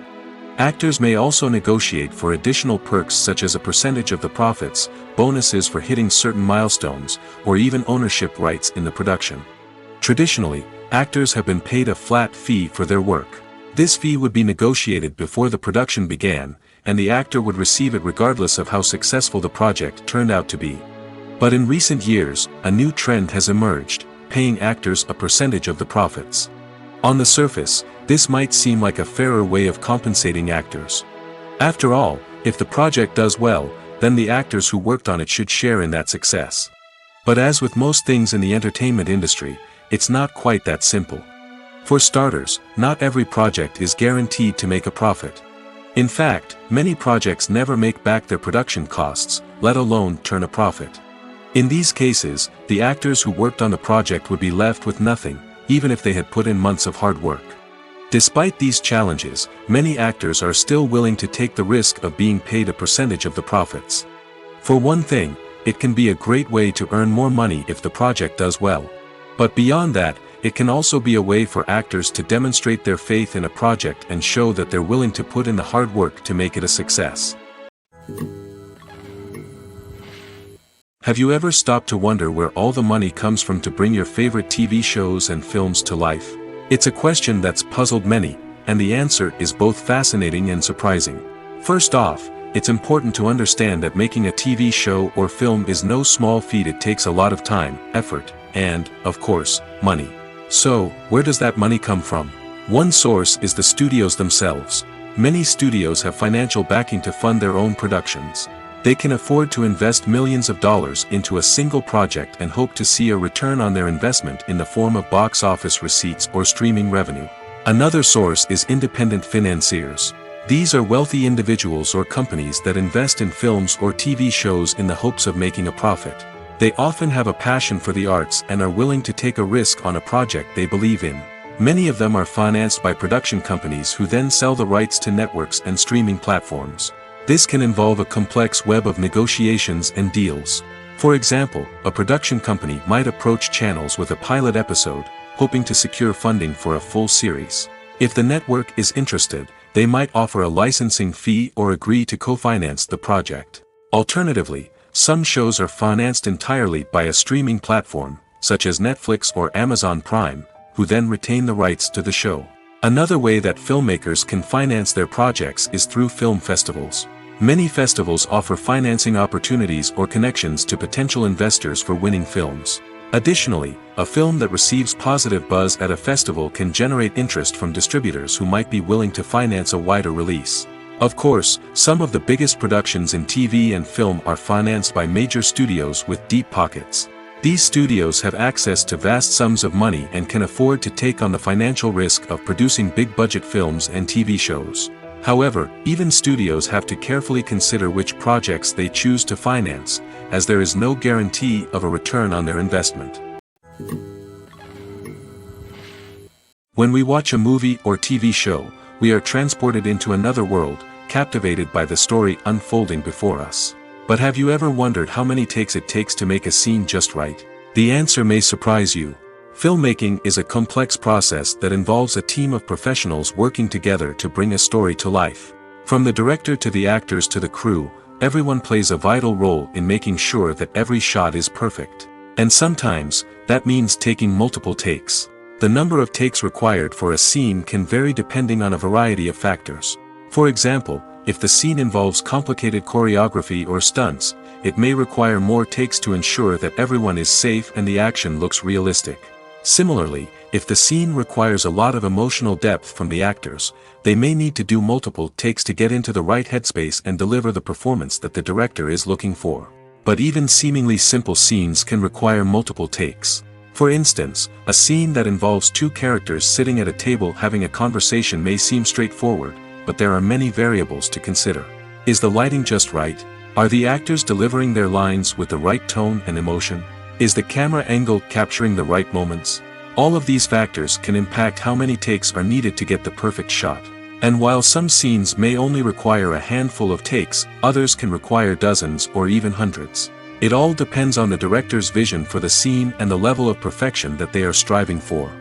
Actors may also negotiate for additional perks such as a percentage of the profits, bonuses for hitting certain milestones, or even ownership rights in the production. Traditionally, actors have been paid a flat fee for their work. This fee would be negotiated before the production began, and the actor would receive it regardless of how successful the project turned out to be. But in recent years, a new trend has emerged, paying actors a percentage of the profits. On the surface, this might seem like a fairer way of compensating actors. After all, if the project does well, then the actors who worked on it should share in that success. But as with most things in the entertainment industry, it's not quite that simple. For starters, not every project is guaranteed to make a profit. In fact, many projects never make back their production costs, let alone turn a profit. In these cases, the actors who worked on the project would be left with nothing, even if they had put in months of hard work. Despite these challenges, many actors are still willing to take the risk of being paid a percentage of the profits. For one thing, it can be a great way to earn more money if the project does well. But beyond that, it can also be a way for actors to demonstrate their faith in a project and show that they're willing to put in the hard work to make it a success. Have you ever stopped to wonder where all the money comes from to bring your favorite TV shows and films to life? It's a question that's puzzled many, and the answer is both fascinating and surprising. First off, it's important to understand that making a TV show or film is no small feat. It takes a lot of time, effort, and, of course, money. So, where does that money come from? One source is the studios themselves. Many studios have financial backing to fund their own productions. They can afford to invest millions of dollars into a single project and hope to see a return on their investment in the form of box office receipts or streaming revenue. Another source is independent financiers. These are wealthy individuals or companies that invest in films or TV shows in the hopes of making a profit. They often have a passion for the arts and are willing to take a risk on a project they believe in. Many of them are financed by production companies who then sell the rights to networks and streaming platforms. This can involve a complex web of negotiations and deals. For example, a production company might approach channels with a pilot episode, hoping to secure funding for a full series. If the network is interested, they might offer a licensing fee or agree to co-finance the project. Alternatively, some shows are financed entirely by a streaming platform, such as Netflix or Amazon Prime, who then retain the rights to the show. Another way that filmmakers can finance their projects is through film festivals. Many festivals offer financing opportunities or connections to potential investors for winning films. Additionally, a film that receives positive buzz at a festival can generate interest from distributors who might be willing to finance a wider release. Of course, some of the biggest productions in TV and film are financed by major studios with deep pockets. These studios have access to vast sums of money and can afford to take on the financial risk of producing big-budget films and TV shows. However, even studios have to carefully consider which projects they choose to finance, as there is no guarantee of a return on their investment. When we watch a movie or TV show, we are transported into another world, captivated by the story unfolding before us. But have you ever wondered how many takes it takes to make a scene just right? The answer may surprise you. Filmmaking is a complex process that involves a team of professionals working together to bring a story to life. From the director to the actors to the crew, everyone plays a vital role in making sure that every shot is perfect. And sometimes, that means taking multiple takes. The number of takes required for a scene can vary depending on a variety of factors. For example, if the scene involves complicated choreography or stunts, it may require more takes to ensure that everyone is safe and the action looks realistic. Similarly, if the scene requires a lot of emotional depth from the actors, they may need to do multiple takes to get into the right headspace and deliver the performance that the director is looking for. But even seemingly simple scenes can require multiple takes. For instance, a scene that involves two characters sitting at a table having a conversation may seem straightforward, but there are many variables to consider. Is the lighting just right? Are the actors delivering their lines with the right tone and emotion? Is the camera angle capturing the right moments? All of these factors can impact how many takes are needed to get the perfect shot. And while some scenes may only require a handful of takes, others can require dozens or even hundreds. It all depends on the director's vision for the scene and the level of perfection that they are striving for.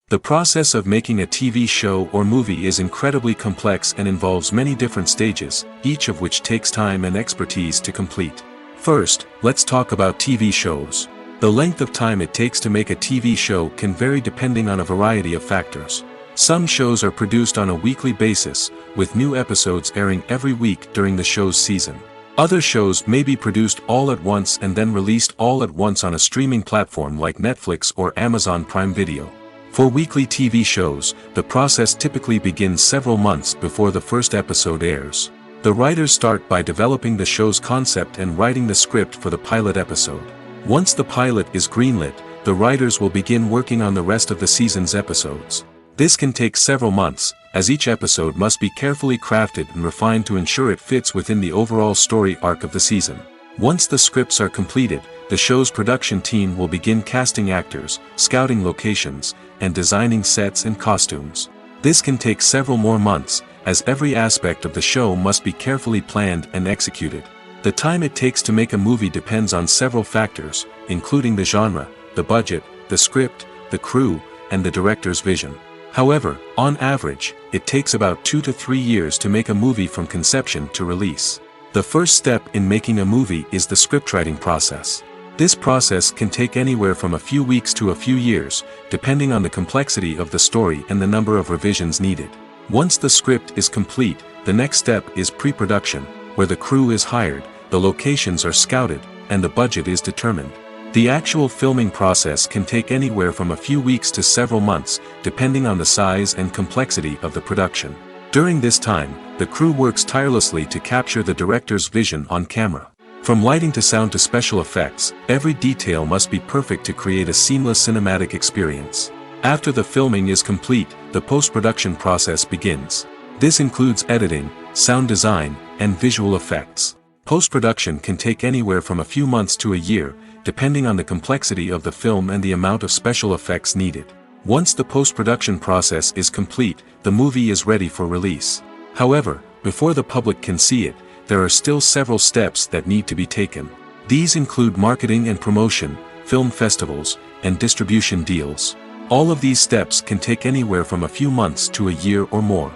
The process of making a TV show or movie is incredibly complex and involves many different stages, each of which takes time and expertise to complete. First, let's talk about TV shows. The length of time it takes to make a TV show can vary depending on a variety of factors. Some shows are produced on a weekly basis, with new episodes airing every week during the show's season. Other shows may be produced all at once and then released all at once on a streaming platform like Netflix or Amazon Prime Video. For weekly TV shows, the process typically begins several months before the first episode airs. The writers start by developing the show's concept and writing the script for the pilot episode. Once the pilot is greenlit, the writers will begin working on the rest of the season's episodes. This can take several months, as each episode must be carefully crafted and refined to ensure it fits within the overall story arc of the season. Once the scripts are completed, the show's production team will begin casting actors, scouting locations, and designing sets and costumes. This can take several more months, as every aspect of the show must be carefully planned and executed. The time it takes to make a movie depends on several factors, including the genre, the budget, the script, the crew, and the director's vision. However, on average, it takes about 2 to 3 years to make a movie from conception to release. The first step in making a movie is the scriptwriting process. This process can take anywhere from a few weeks to a few years, depending on the complexity of the story and the number of revisions needed. Once the script is complete, the next step is pre-production, where the crew is hired, the locations are scouted, and the budget is determined. The actual filming process can take anywhere from a few weeks to several months, depending on the size and complexity of the production. During this time, the crew works tirelessly to capture the director's vision on camera. From lighting to sound to special effects, every detail must be perfect to create a seamless cinematic experience. After the filming is complete, the post-production process begins. This includes editing, sound design, and visual effects. Post-production can take anywhere from a few months to a year, depending on the complexity of the film and the amount of special effects needed. Once the post-production process is complete, the movie is ready for release. However, before the public can see it, there are still several steps that need to be taken. These include marketing and promotion, film festivals, and distribution deals. All of these steps can take anywhere from a few months to a year or more.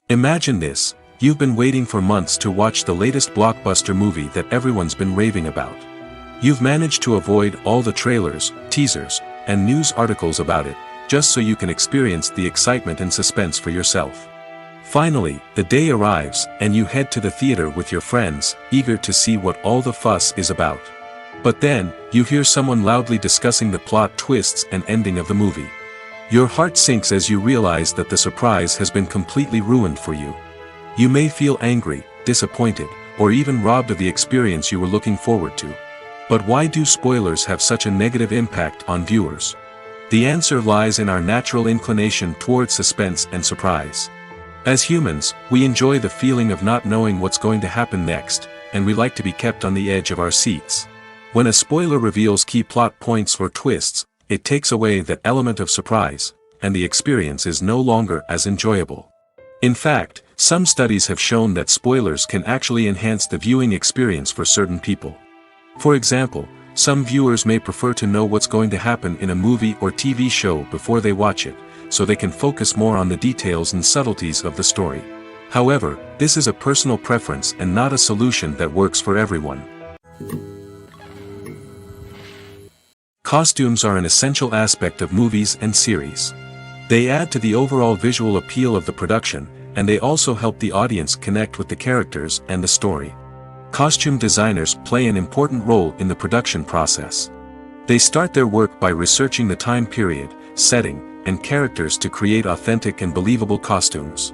Imagine this: you've been waiting for months to watch the latest blockbuster movie that everyone's been raving about. You've managed to avoid all the trailers, teasers, and news articles about it, just so you can experience the excitement and suspense for yourself. Finally, the day arrives, and you head to the theater with your friends, eager to see what all the fuss is about. But then, you hear someone loudly discussing the plot twists and ending of the movie. Your heart sinks as you realize that the surprise has been completely ruined for you. You may feel angry, disappointed, or even robbed of the experience you were looking forward to. But why do spoilers have such a negative impact on viewers? The answer lies in our natural inclination towards suspense and surprise. As humans, we enjoy the feeling of not knowing what's going to happen next, and we like to be kept on the edge of our seats. When a spoiler reveals key plot points or twists, it takes away that element of surprise, and the experience is no longer as enjoyable. In fact, some studies have shown that spoilers can actually enhance the viewing experience for certain people. For example, some viewers may prefer to know what's going to happen in a movie or TV show before they watch it, so they can focus more on the details and subtleties of the story. However, this is a personal preference and not a solution that works for everyone. Costumes are an essential aspect of movies and series. They add to the overall visual appeal of the production, and they also help the audience connect with the characters and the story. Costume designers play an important role in the production process. They start their work by researching the time period, setting, and characters to create authentic and believable costumes.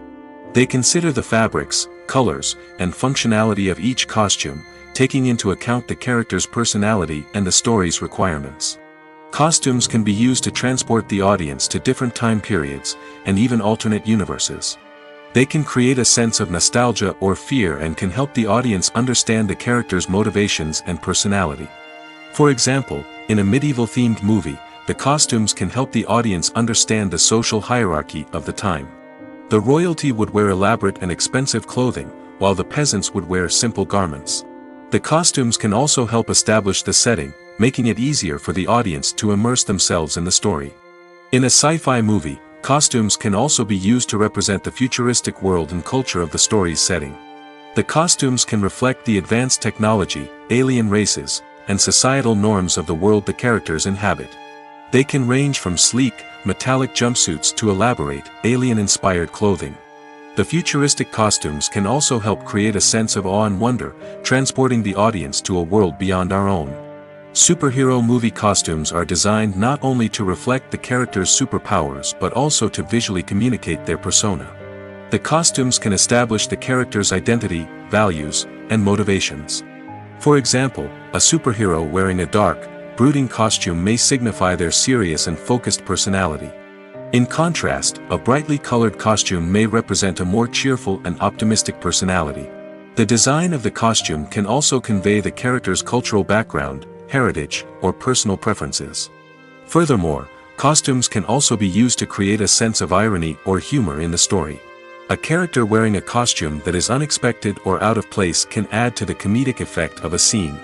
They consider the fabrics, colors, and functionality of each costume, taking into account the character's personality and the story's requirements. Costumes can be used to transport the audience to different time periods, and even alternate universes. They can create a sense of nostalgia or fear and can help the audience understand the character's motivations and personality. For example, in a medieval-themed movie, the costumes can help the audience understand the social hierarchy of the time. The royalty would wear elaborate and expensive clothing, while the peasants would wear simple garments. The costumes can also help establish the setting, making it easier for the audience to immerse themselves in the story. In a sci-fi movie, costumes can also be used to represent the futuristic world and culture of the story's setting. The costumes can reflect the advanced technology, alien races, and societal norms of the world the characters inhabit. They can range from sleek, metallic jumpsuits to elaborate, alien-inspired clothing. The futuristic costumes can also help create a sense of awe and wonder, transporting the audience to a world beyond our own. Superhero movie costumes are designed not only to reflect the character's superpowers but also to visually communicate their persona. The costumes can establish the character's identity, values, and motivations. For example, a superhero wearing a dark, brooding costume may signify their serious and focused personality. In contrast, a brightly colored costume may represent a more cheerful and optimistic personality. The design of the costume can also convey the character's cultural background, heritage, or personal preferences. Furthermore, costumes can also be used to create a sense of irony or humor in the story. A character wearing a costume that is unexpected or out of place can add to the comedic effect of a scene.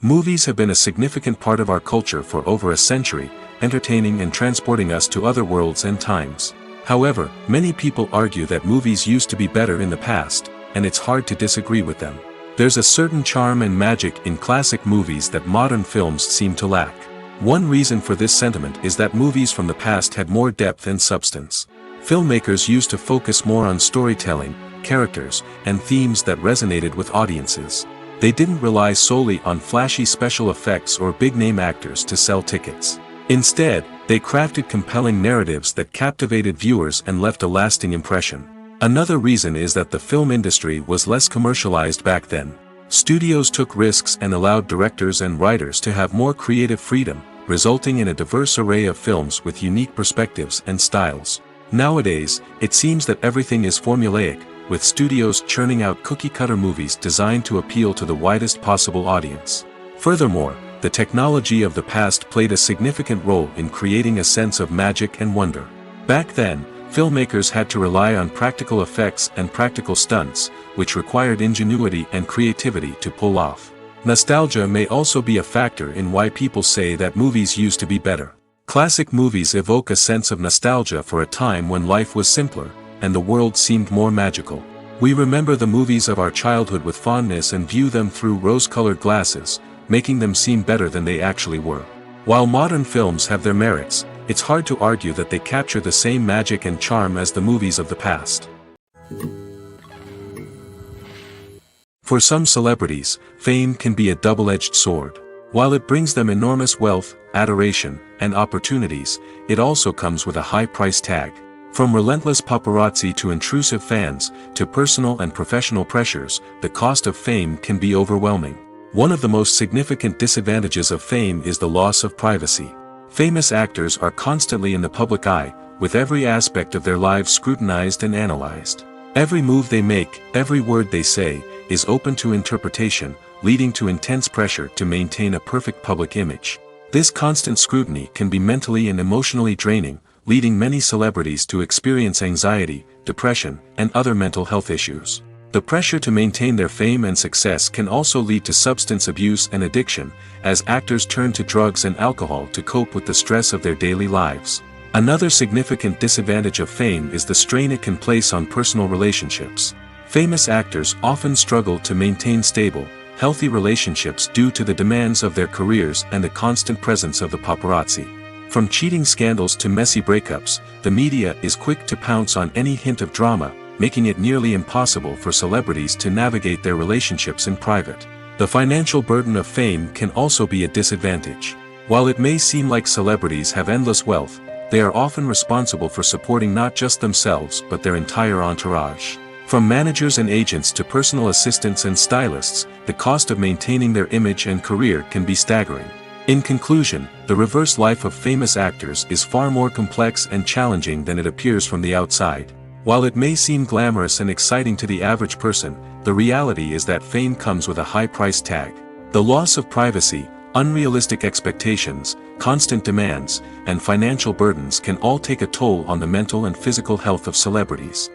Movies have been a significant part of our culture for over a century, entertaining and transporting us to other worlds and times. However, many people argue that movies used to be better in the past, and it's hard to disagree with them. There's a certain charm and magic in classic movies that modern films seem to lack. One reason for this sentiment is that movies from the past had more depth and substance. Filmmakers used to focus more on storytelling, characters, and themes that resonated with audiences. They didn't rely solely on flashy special effects or big-name actors to sell tickets. Instead, they crafted compelling narratives that captivated viewers and left a lasting impression. Another reason is that the film industry was less commercialized back then. Studios took risks and allowed directors and writers to have more creative freedom, resulting in a diverse array of films with unique perspectives and styles. Nowadays, it seems that everything is formulaic, with studios churning out cookie-cutter movies designed to appeal to the widest possible audience. Furthermore, the technology of the past played a significant role in creating a sense of magic and wonder. Back then, filmmakers had to rely on practical effects and practical stunts, which required ingenuity and creativity to pull off. Nostalgia may also be a factor in why people say that movies used to be better. Classic movies evoke a sense of nostalgia for a time when life was simpler, and the world seemed more magical. We remember the movies of our childhood with fondness and view them through rose-colored glasses, making them seem better than they actually were. While modern films have their merits, it's hard to argue that they capture the same magic and charm as the movies of the past. For some celebrities, fame can be a double-edged sword. While it brings them enormous wealth, adoration, and opportunities, it also comes with a high price tag. From relentless paparazzi to intrusive fans, to personal and professional pressures, the cost of fame can be overwhelming. One of the most significant disadvantages of fame is the loss of privacy. Famous actors are constantly in the public eye, with every aspect of their lives scrutinized and analyzed. Every move they make, every word they say, is open to interpretation, leading to intense pressure to maintain a perfect public image. This constant scrutiny can be mentally and emotionally draining, leading many celebrities to experience anxiety, depression, and other mental health issues. The pressure to maintain their fame and success can also lead to substance abuse and addiction, as actors turn to drugs and alcohol to cope with the stress of their daily lives. Another significant disadvantage of fame is the strain it can place on personal relationships. Famous actors often struggle to maintain stable, healthy relationships due to the demands of their careers and the constant presence of the paparazzi. From cheating scandals to messy breakups, the media is quick to pounce on any hint of drama, making it nearly impossible for celebrities to navigate their relationships in private. The financial burden of fame can also be a disadvantage. While it may seem like celebrities have endless wealth, they are often responsible for supporting not just themselves but their entire entourage. From managers and agents to personal assistants and stylists, the cost of maintaining their image and career can be staggering. In conclusion, the reverse life of famous actors is far more complex and challenging than it appears from the outside. While it may seem glamorous and exciting to the average person, the reality is that fame comes with a high price tag. The loss of privacy, unrealistic expectations, constant demands, and financial burdens can all take a toll on the mental and physical health of celebrities.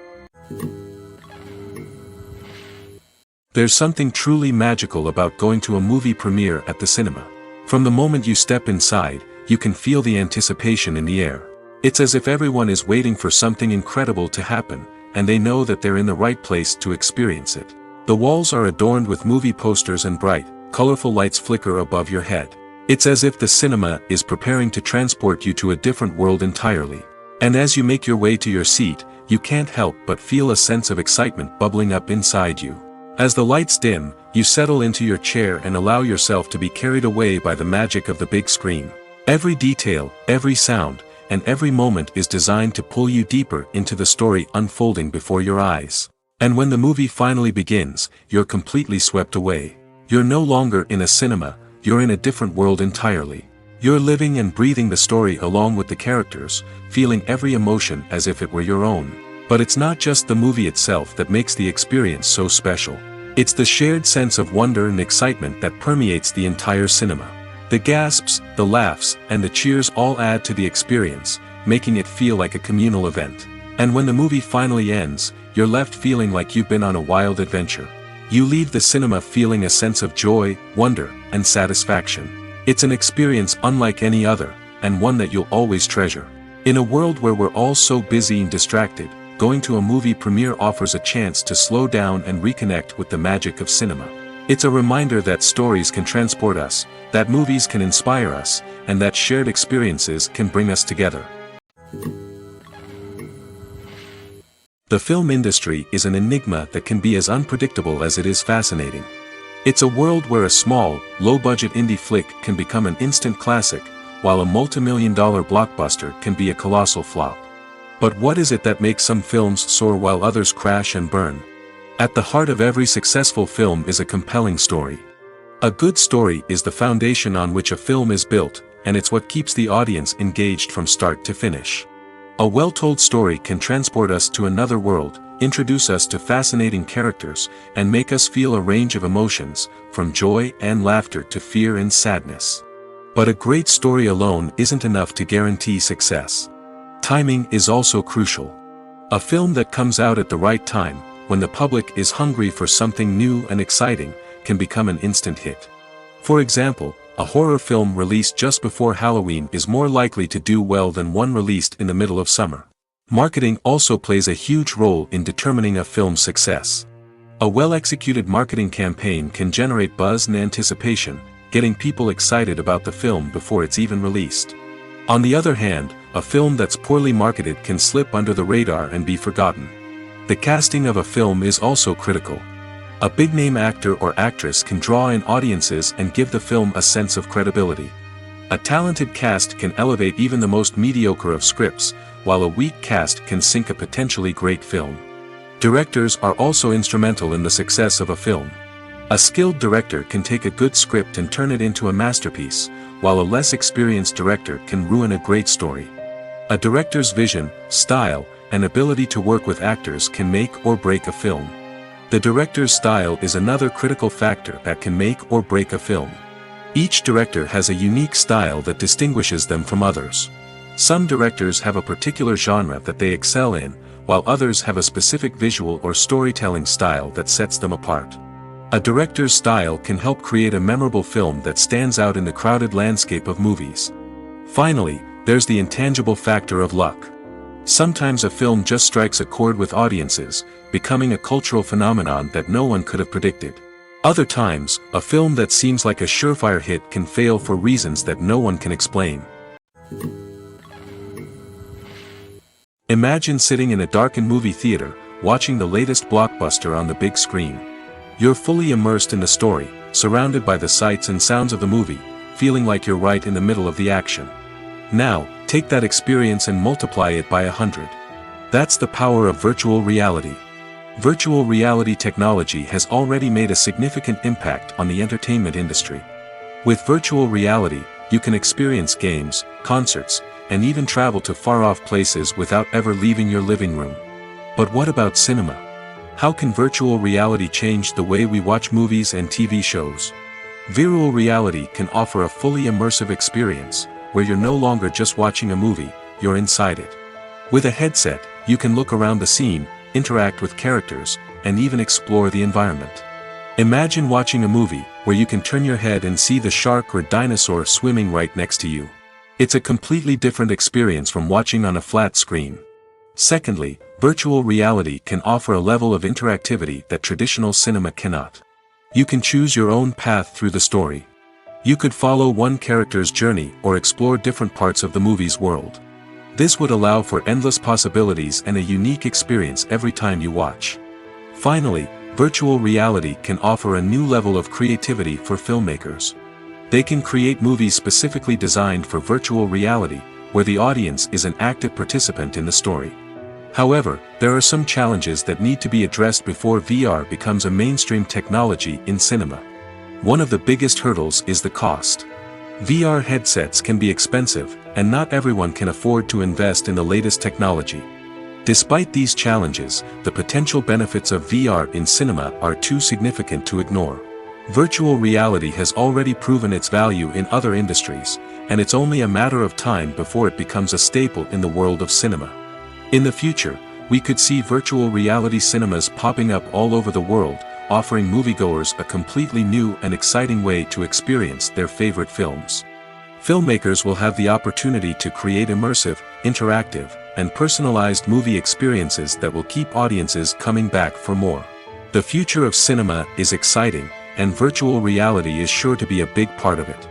There's something truly magical about going to a movie premiere at the cinema. From the moment you step inside, you can feel the anticipation in the air. It's as if everyone is waiting for something incredible to happen, and they know that they're in the right place to experience it. The walls are adorned with movie posters and bright, colorful lights flicker above your head. It's as if the cinema is preparing to transport you to a different world entirely. And as you make your way to your seat, you can't help but feel a sense of excitement bubbling up inside you. As the lights dim, you settle into your chair and allow yourself to be carried away by the magic of the big screen. Every detail, every sound, and every moment is designed to pull you deeper into the story unfolding before your eyes. And when the movie finally begins, you're completely swept away. You're no longer in a cinema, you're in a different world entirely. You're living and breathing the story along with the characters, feeling every emotion as if it were your own. But it's not just the movie itself that makes the experience so special. It's the shared sense of wonder and excitement that permeates the entire cinema. The gasps, the laughs, and the cheers all add to the experience, making it feel like a communal event. And when the movie finally ends, you're left feeling like you've been on a wild adventure. You leave the cinema feeling a sense of joy, wonder, and satisfaction. It's an experience unlike any other, and one that you'll always treasure. In a world where we're all so busy and distracted, going to a movie premiere offers a chance to slow down and reconnect with the magic of cinema. It's a reminder that stories can transport us, that movies can inspire us, and that shared experiences can bring us together. The film industry is an enigma that can be as unpredictable as it is fascinating. It's a world where a small, low-budget indie flick can become an instant classic, while a multi-million-dollar blockbuster can be a colossal flop. But what is it that makes some films soar while others crash and burn? At the heart of every successful film is a compelling story. A good story is the foundation on which a film is built, and it's what keeps the audience engaged from start to finish. A well-told story can transport us to another world, introduce us to fascinating characters, and make us feel a range of emotions, from joy and laughter to fear and sadness. But a great story alone isn't enough to guarantee success. Timing is also crucial. A film that comes out at the right time, when the public is hungry for something new and exciting, can become an instant hit. For example, a horror film released just before Halloween is more likely to do well than one released in the middle of summer. Marketing also plays a huge role in determining a film's success. A well-executed marketing campaign can generate buzz and anticipation, getting people excited about the film before it's even released. On the other hand, a film that's poorly marketed can slip under the radar and be forgotten. The casting of a film is also critical. A big-name actor or actress can draw in audiences and give the film a sense of credibility. A talented cast can elevate even the most mediocre of scripts, while a weak cast can sink a potentially great film. Directors are also instrumental in the success of a film. A skilled director can take a good script and turn it into a masterpiece, while a less experienced director can ruin a great story. A director's vision, style, and ability to work with actors can make or break a film. The director's style is another critical factor that can make or break a film. Each director has a unique style that distinguishes them from others. Some directors have a particular genre that they excel in, while others have a specific visual or storytelling style that sets them apart. A director's style can help create a memorable film that stands out in the crowded landscape of movies. Finally, there's the intangible factor of luck. Sometimes a film just strikes a chord with audiences, becoming a cultural phenomenon that no one could have predicted. Other times, a film that seems like a surefire hit can fail for reasons that no one can explain. Imagine sitting in a darkened movie theater, watching the latest blockbuster on the big screen. You're fully immersed in the story, surrounded by the sights and sounds of the movie, feeling like you're right in the middle of the action. Now, take that experience and multiply it by 100. That's the power of virtual reality. Virtual reality technology has already made a significant impact on the entertainment industry. With virtual reality, you can experience games, concerts, and even travel to far-off places without ever leaving your living room. But what about cinema? How can virtual reality change the way we watch movies and TV shows? Virtual reality can offer a fully immersive experience, where you're no longer just watching a movie, you're inside it. With a headset, you can look around the scene, interact with characters, and even explore the environment. Imagine watching a movie where you can turn your head and see the shark or dinosaur swimming right next to you. It's a completely different experience from watching on a flat screen. Secondly, virtual reality can offer a level of interactivity that traditional cinema cannot. You can choose your own path through the story. You could follow one character's journey or explore different parts of the movie's world. This would allow for endless possibilities and a unique experience every time you watch. Finally, virtual reality can offer a new level of creativity for filmmakers. They can create movies specifically designed for virtual reality, where the audience is an active participant in the story. However, there are some challenges that need to be addressed before VR becomes a mainstream technology in cinema. One of the biggest hurdles is the cost. VR headsets can be expensive, and not everyone can afford to invest in the latest technology. Despite these challenges, the potential benefits of VR in cinema are too significant to ignore. Virtual reality has already proven its value in other industries, and it's only a matter of time before it becomes a staple in the world of cinema. In the future, we could see virtual reality cinemas popping up all over the world, offering moviegoers a completely new and exciting way to experience their favorite films. Filmmakers will have the opportunity to create immersive, interactive, and personalized movie experiences that will keep audiences coming back for more. The future of cinema is exciting, and virtual reality is sure to be a big part of it.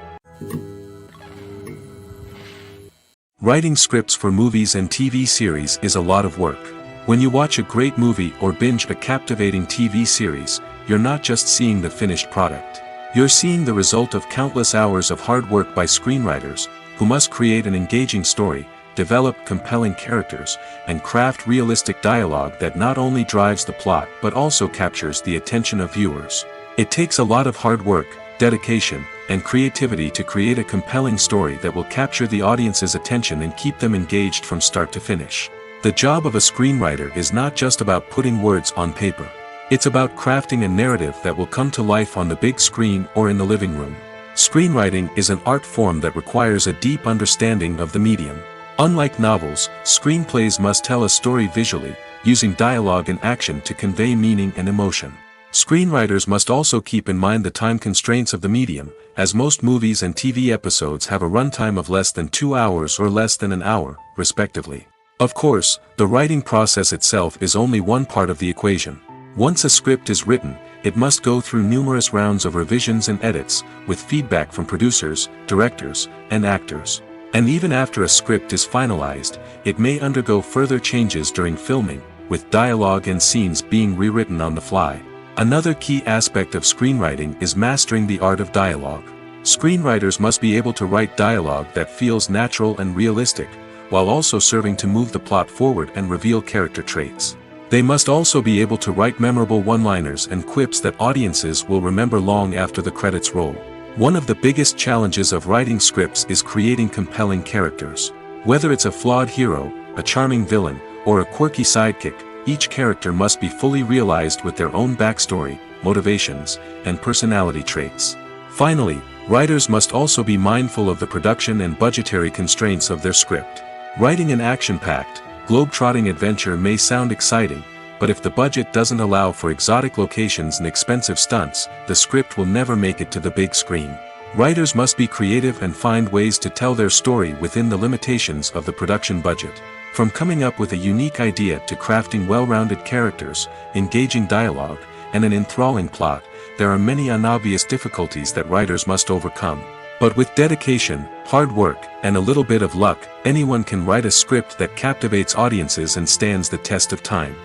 Writing scripts for movies and TV series is a lot of work. When you watch a great movie or binge a captivating TV series, you're not just seeing the finished product. You're seeing the result of countless hours of hard work by screenwriters, who must create an engaging story, develop compelling characters, and craft realistic dialogue that not only drives the plot but also captures the attention of viewers. It takes a lot of hard work, dedication, and creativity to create a compelling story that will capture the audience's attention and keep them engaged from start to finish. The job of a screenwriter is not just about putting words on paper. It's about crafting a narrative that will come to life on the big screen or in the living room. Screenwriting is an art form that requires a deep understanding of the medium. Unlike novels, screenplays must tell a story visually, using dialogue and action to convey meaning and emotion. Screenwriters must also keep in mind the time constraints of the medium, as most movies and TV episodes have a runtime of less than 2 hours or less than an hour, respectively. Of course, the writing process itself is only one part of the equation. Once a script is written, it must go through numerous rounds of revisions and edits, with feedback from producers, directors, and actors. And even after a script is finalized, it may undergo further changes during filming, with dialogue and scenes being rewritten on the fly. Another key aspect of screenwriting is mastering the art of dialogue. Screenwriters must be able to write dialogue that feels natural and realistic, while also serving to move the plot forward and reveal character traits. They must also be able to write memorable one-liners and quips that audiences will remember long after the credits roll. One of the biggest challenges of writing scripts is creating compelling characters. Whether it's a flawed hero, a charming villain, or a quirky sidekick, each character must be fully realized with their own backstory, motivations, and personality traits. Finally, writers must also be mindful of the production and budgetary constraints of their script. Writing an action-packed, globe-trotting adventure may sound exciting, but if the budget doesn't allow for exotic locations and expensive stunts, the script will never make it to the big screen. Writers must be creative and find ways to tell their story within the limitations of the production budget. From coming up with a unique idea to crafting well-rounded characters, engaging dialogue, and an enthralling plot, there are many unobvious difficulties that writers must overcome. But with dedication, hard work, and a little bit of luck, anyone can write a script that captivates audiences and stands the test of time.